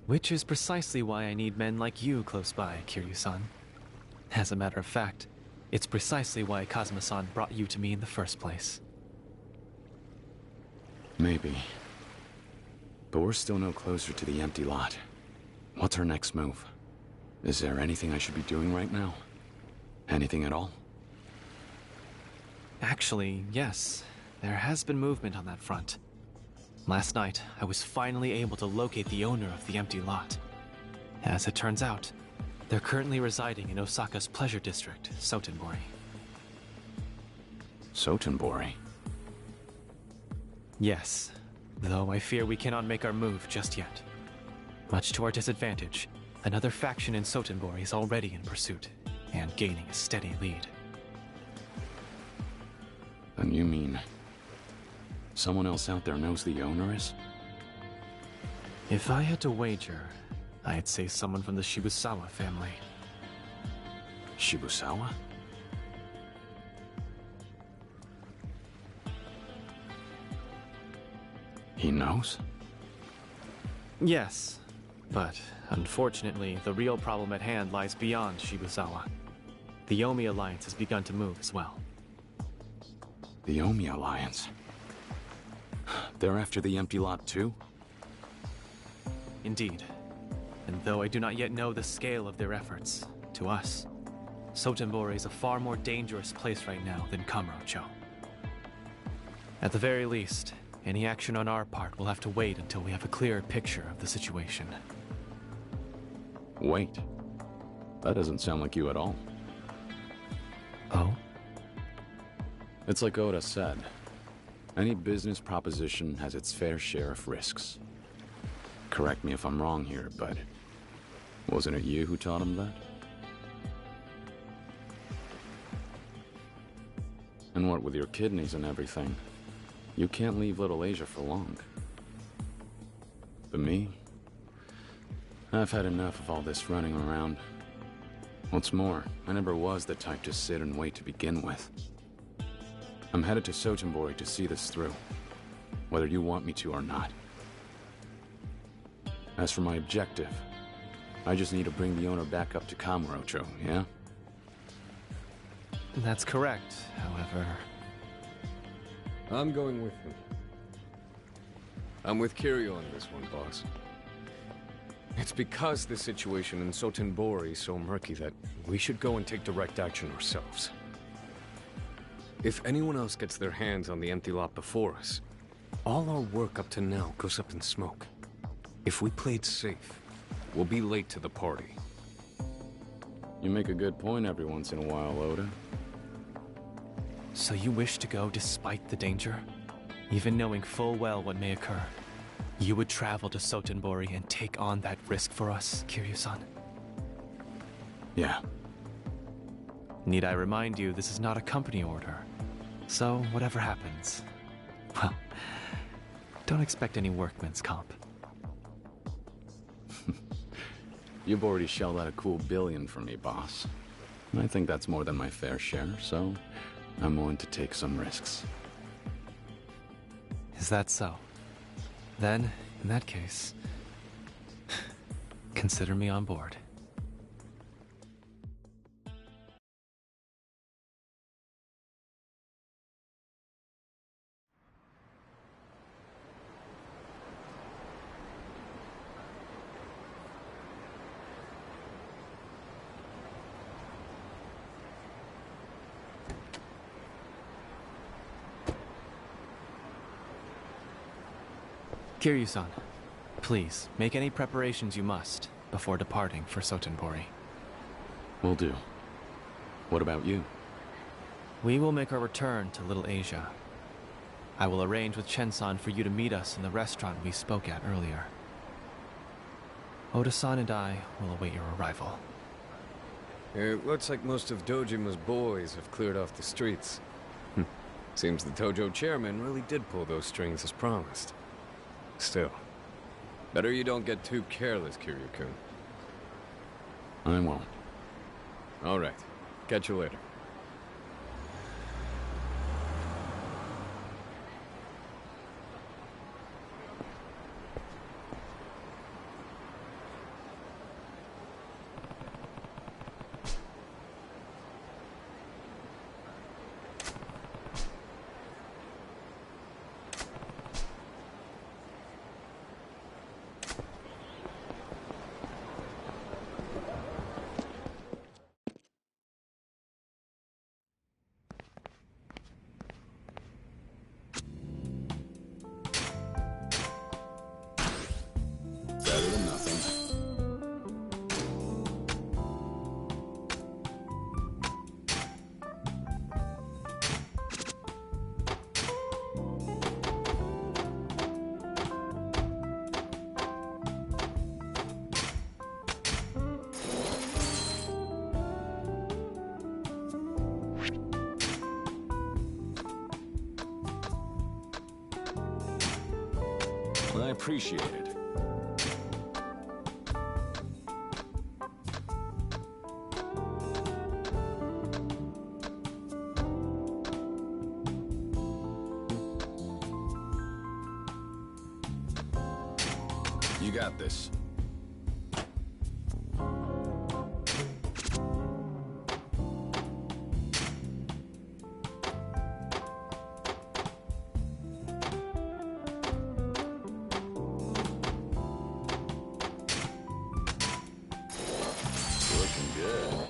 Which is precisely why I need men like you close by, Kiryu-san. As a matter of fact, it's precisely why Kazuma-san brought you to me in the first place. Maybe. But we're still no closer to the empty lot. What's our next move? Is there anything I should be doing right now? Anything at all? Actually, yes. There has been movement on that front. Last night, I was finally able to locate the owner of the empty lot. As it turns out, they're currently residing in Osaka's pleasure district, Sotenbori. Sotenbori? Yes, though I fear we cannot make our move just yet. Much to our disadvantage, another faction in Sotenbori is already in pursuit, and gaining a steady lead. Then you mean someone else out there knows the owner is? If I had to wager, I'd say someone from the Shibusawa family. Shibusawa? He knows? Yes, but unfortunately, the real problem at hand lies beyond Shibusawa. The Yomi Alliance has begun to move as well. The Yomi Alliance? They're after the empty lot too? Indeed. And though I do not yet know the scale of their efforts, to us, Sotenbori is a far more dangerous place right now than Kamurocho. At the very least, any action on our part will have to wait until we have a clearer picture of the situation. Wait. That doesn't sound like you at all. Oh? It's like Oda said. Any business proposition has its fair share of risks. Correct me if I'm wrong here, but wasn't it you who taught him that? And what with your kidneys and everything, you can't leave Little Asia for long. But me? I've had enough of all this running around. What's more, I never was the type to sit and wait to begin with. I'm headed to Sotenbori to see this through, whether you want me to or not. As for my objective, I just need to bring the owner back up to Kamurocho, yeah? That's correct, however... I'm going with him. I'm with Kiryu on this one, boss. It's because the situation in Sotenbori is so murky that we should go and take direct action ourselves. If anyone else gets their hands on the empty lot before us, all our work up to now goes up in smoke. If we played safe, we'll be late to the party. You make a good point every once in a while, Oda. So you wish to go despite the danger? Even knowing full well what may occur, you would travel to Sotenbori and take on that risk for us, Kiryu-san? Yeah. Need I remind you, this is not a company order. So, whatever happens, well, don't expect any workman's comp. You've already shelled out a cool $1 billion for me, boss. I think that's more than my fair share, so I'm willing to take some risks. Is that so? Then, in that case, consider me on board. Kiryu-san, please, make any preparations you must before departing for Sotenbori. Will do. What about you? We will make our return to Little Asia. I will arrange with Chen-san for you to meet us in the restaurant we spoke at earlier. Oda-san and I will await your arrival. It looks like most of Dojima's boys have cleared off the streets. Seems the Tojo chairman really did pull those strings as promised. Still, better you don't get too careless, Kiryu-kun. I won't. All right. Catch you later. Better than nothing. I appreciate it. You got this. Looking good.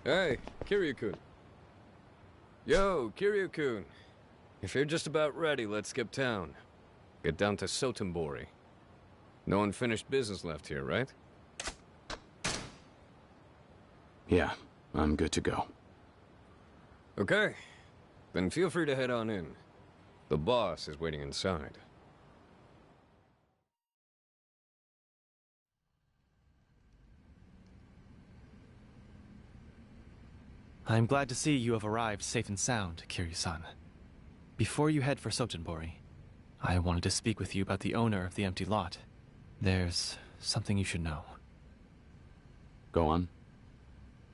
Hey, Kiryu-kun. Yo, Kiryu-kun. If you're just about ready, let's skip town. Get down to Sotenbori. No unfinished business left here, right? Yeah, I'm good to go. Okay. Then feel free to head on in. The boss is waiting inside. I'm glad to see you have arrived safe and sound, Kiryu-san. Before you head for Sotenbori, I wanted to speak with you about the owner of the empty lot. There's something you should know. Go on.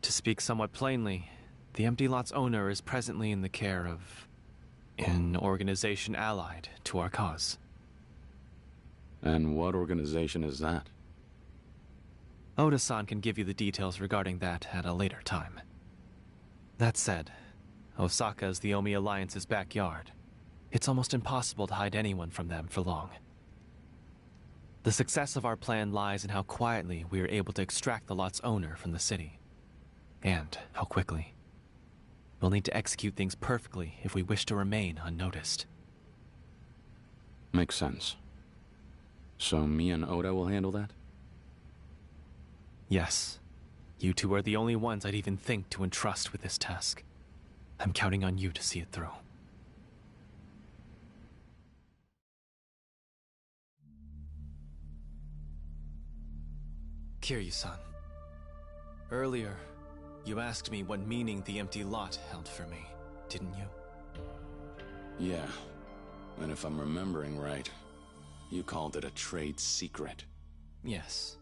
To speak somewhat plainly, the empty lot's owner is presently in the care of an organization allied to our cause. And what organization is that? Oda-san can give you the details regarding that at a later time. That said, Osaka is the Omi Alliance's backyard. It's almost impossible to hide anyone from them for long. The success of our plan lies in how quietly we are able to extract the lot's owner from the city. And how quickly. We'll need to execute things perfectly if we wish to remain unnoticed. Makes sense. So me and Oda will handle that? Yes. You two are the only ones I'd even think to entrust with this task. I'm counting on you to see it through. Kiryu-san, earlier, you asked me what meaning the empty lot held for me, didn't you? Yeah, and if I'm remembering right, you called it a trade secret. Yes.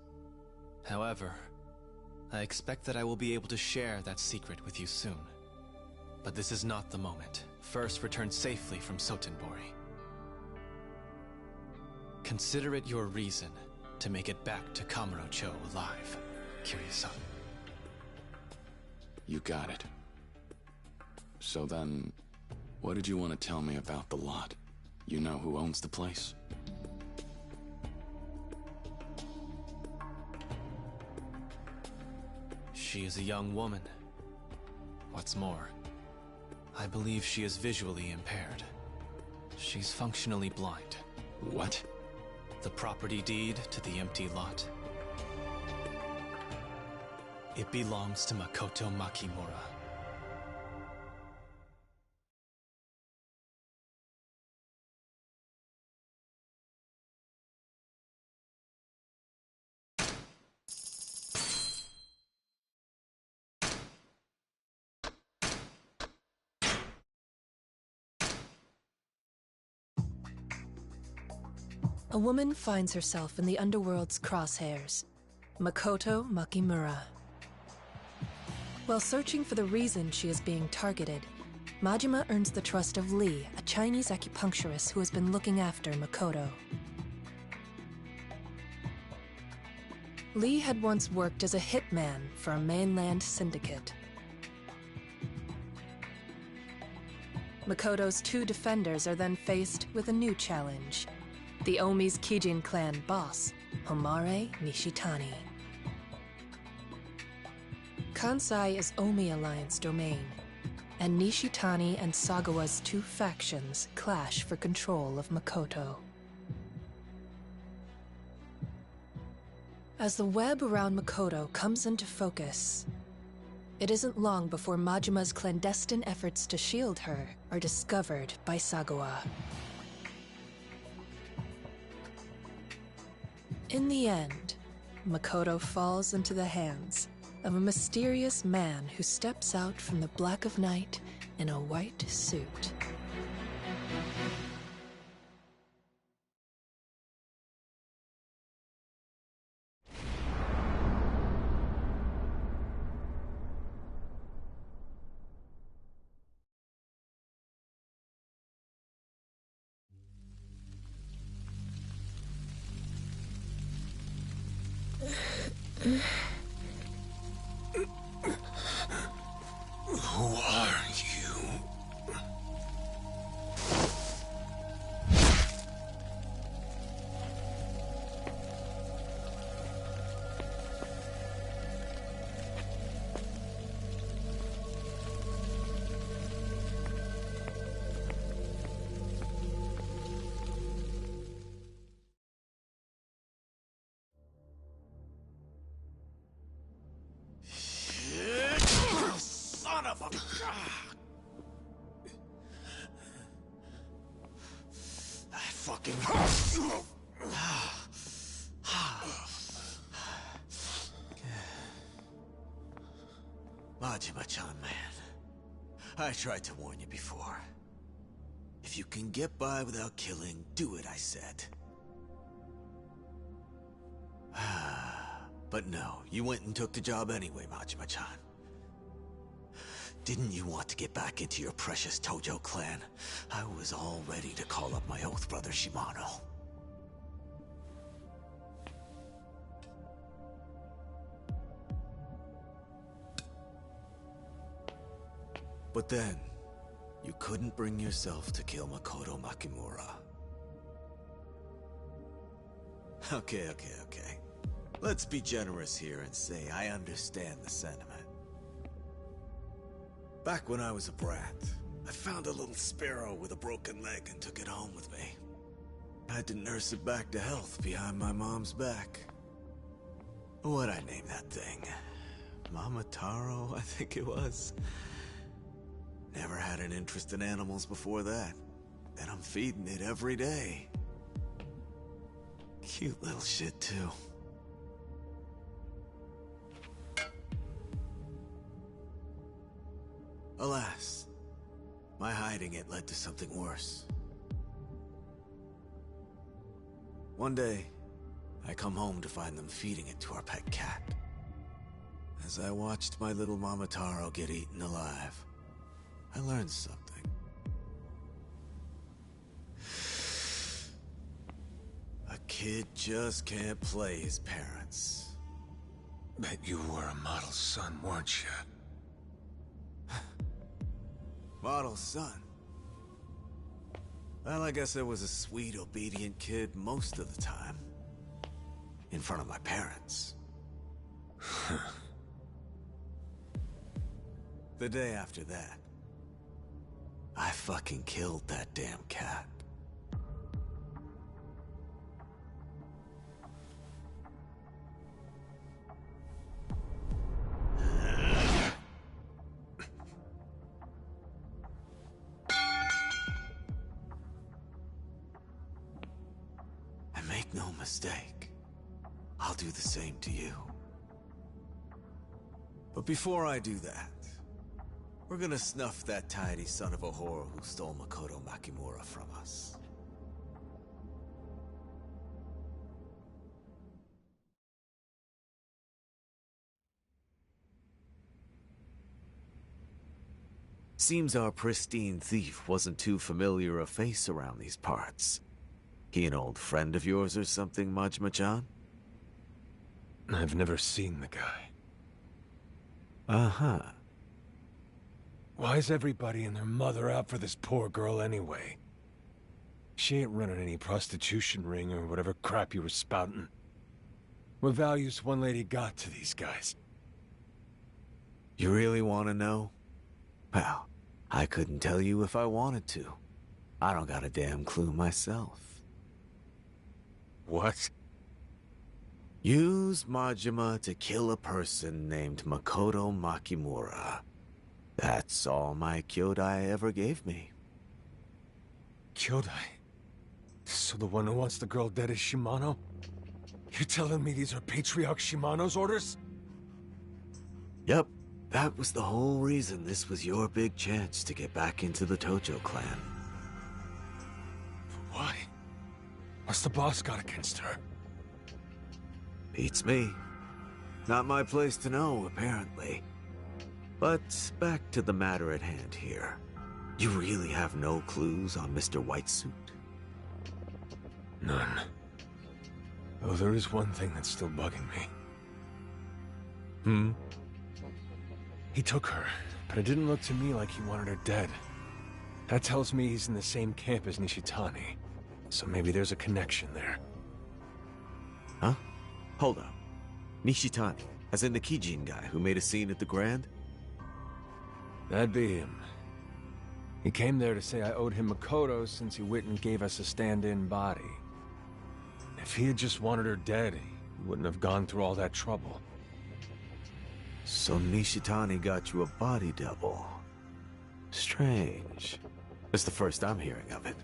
However, I expect that I will be able to share that secret with you soon. But this is not the moment. First, return safely from Sotenbori. Consider it your reason to make it back to Kamurocho alive, Kiryu-san. You got it. So then, what did you want to tell me about the lot? You know who owns the place? She is a young woman. What's more, I believe she is visually impaired. She's functionally blind. What? The property deed to the empty lot. It belongs to Makoto Makimura. A woman finds herself in the underworld's crosshairs. Makoto Makimura. While searching for the reason she is being targeted, Majima earns the trust of Lee, a Chinese acupuncturist who has been looking after Makoto. Lee had once worked as a hitman for a mainland syndicate. Makoto's two defenders are then faced with a new challenge. The Omi's Kijin clan boss, Homare Nishitani. Kansai is Omi Alliance domain, and Nishitani and Sagawa's two factions clash for control of Makoto. As the web around Makoto comes into focus, it isn't long before Majima's clandestine efforts to shield her are discovered by Sagawa. In the end, Makoto falls into the hands of a mysterious man who steps out from the black of night in a white suit. Who are you? Son of a... I fucking... Majima-chan, man. I tried to warn you before. If you can get by without killing, do it, I said. But no, you went and took the job anyway, Majima-chan. Didn't you want to get back into your precious Tojo clan? I was all ready to call up my oath brother Shimano. But then, you couldn't bring yourself to kill Makoto Makimura. Okay. Let's be generous here and say I understand the sentiment. Back when I was a brat, I found a little sparrow with a broken leg and took it home with me. I had to nurse it back to health behind my mom's back. What'd I name that thing? Mama Taro, I think it was. Never had an interest in animals before that. And I'm feeding it every day. Cute little shit, too. Alas, my hiding it led to something worse. One day, I come home to find them feeding it to our pet cat. As I watched my little Momotaro get eaten alive, I learned something. A kid just can't play his parents. Bet you were a model son, weren't you? Model son? Well, I guess I was a sweet, obedient kid most of the time. In front of my parents. The day after that, I fucking killed that damn cat. And make no mistake, I'll do the same to you. But before I do that, we're gonna snuff that tidy son of a whore who stole Makoto Makimura from us. Seems our pristine thief wasn't too familiar a face around these parts. He an old friend of yours or something, Majima-chan? I've never seen the guy. Uh-huh. Why is everybody and their mother out for this poor girl anyway? She ain't running any prostitution ring or whatever crap you were spouting. What value's one lady got to these guys? You really want to know? Well, I couldn't tell you if I wanted to. I don't got a damn clue myself. What? Use Majima to kill a person named Makoto Makimura. That's all my Kyodai ever gave me. Kyodai? So the one who wants the girl dead is Shimano? You're telling me these are Patriarch Shimano's orders? Yep, that was the whole reason this was your big chance to get back into the Tojo clan. Why? What's the boss got against her? Beats me. Not my place to know, apparently. But back to the matter at hand here. You really have no clues on Mr. Whitesuit? None. Though there is one thing that's still bugging me. He took her, but it didn't look to me like he wanted her dead. That tells me he's in the same camp as Nishitani. So maybe there's a connection there. Huh? Hold up. Nishitani, as in the Kijin guy who made a scene at the Grand? That'd be him. He came there to say I owed him Makoto since he went and gave us a stand-in body. If he had just wanted her dead, he wouldn't have gone through all that trouble. So Nishitani got you a body double. Strange. It's the first I'm hearing of it.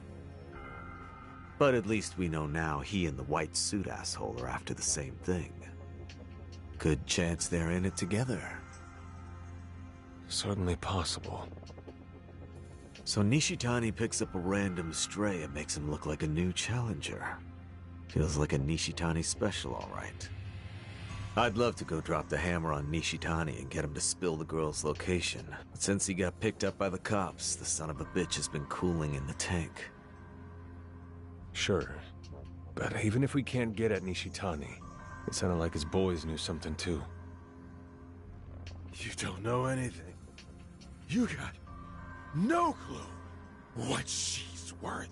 But at least we know now he and the white suit asshole are after the same thing. Good chance they're in it together. Certainly possible. So Nishitani picks up a random stray and makes him look like a new challenger. Feels like a Nishitani special, all right. I'd love to go drop the hammer on Nishitani and get him to spill the girl's location. But since he got picked up by the cops, the son of a bitch has been cooling in the tank. Sure. But even if we can't get at Nishitani, it sounded like his boys knew something too. You don't know anything. You got no clue what she's worth.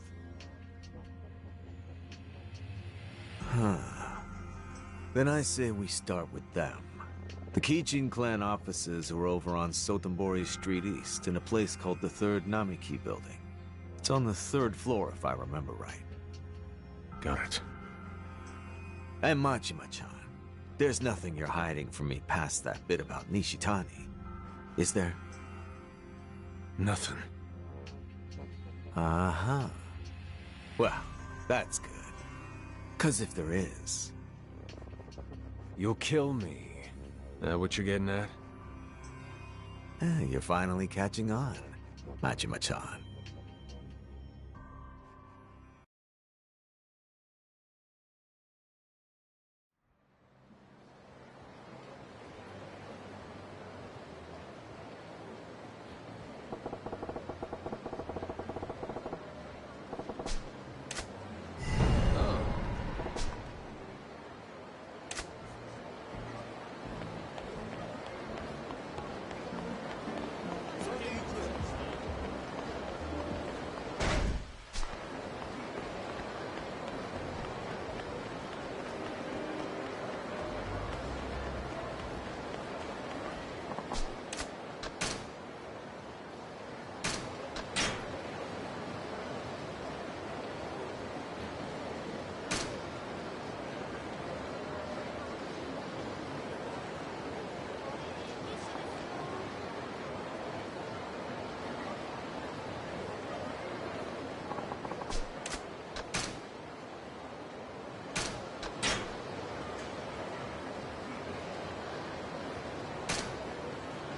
Huh. Then I say we start with them. The Kijin clan offices are over on Sotenbori Street East in a place called the 3rd Namiki Building. It's on the 3rd floor if I remember right. Got it. And Majima-chan, there's nothing you're hiding from me past that bit about Nishitani, is there? Nothing. Uh-huh. Well, that's good. 'Cause if there is... You'll kill me. What you're getting at? You're finally catching on, Majima-chan.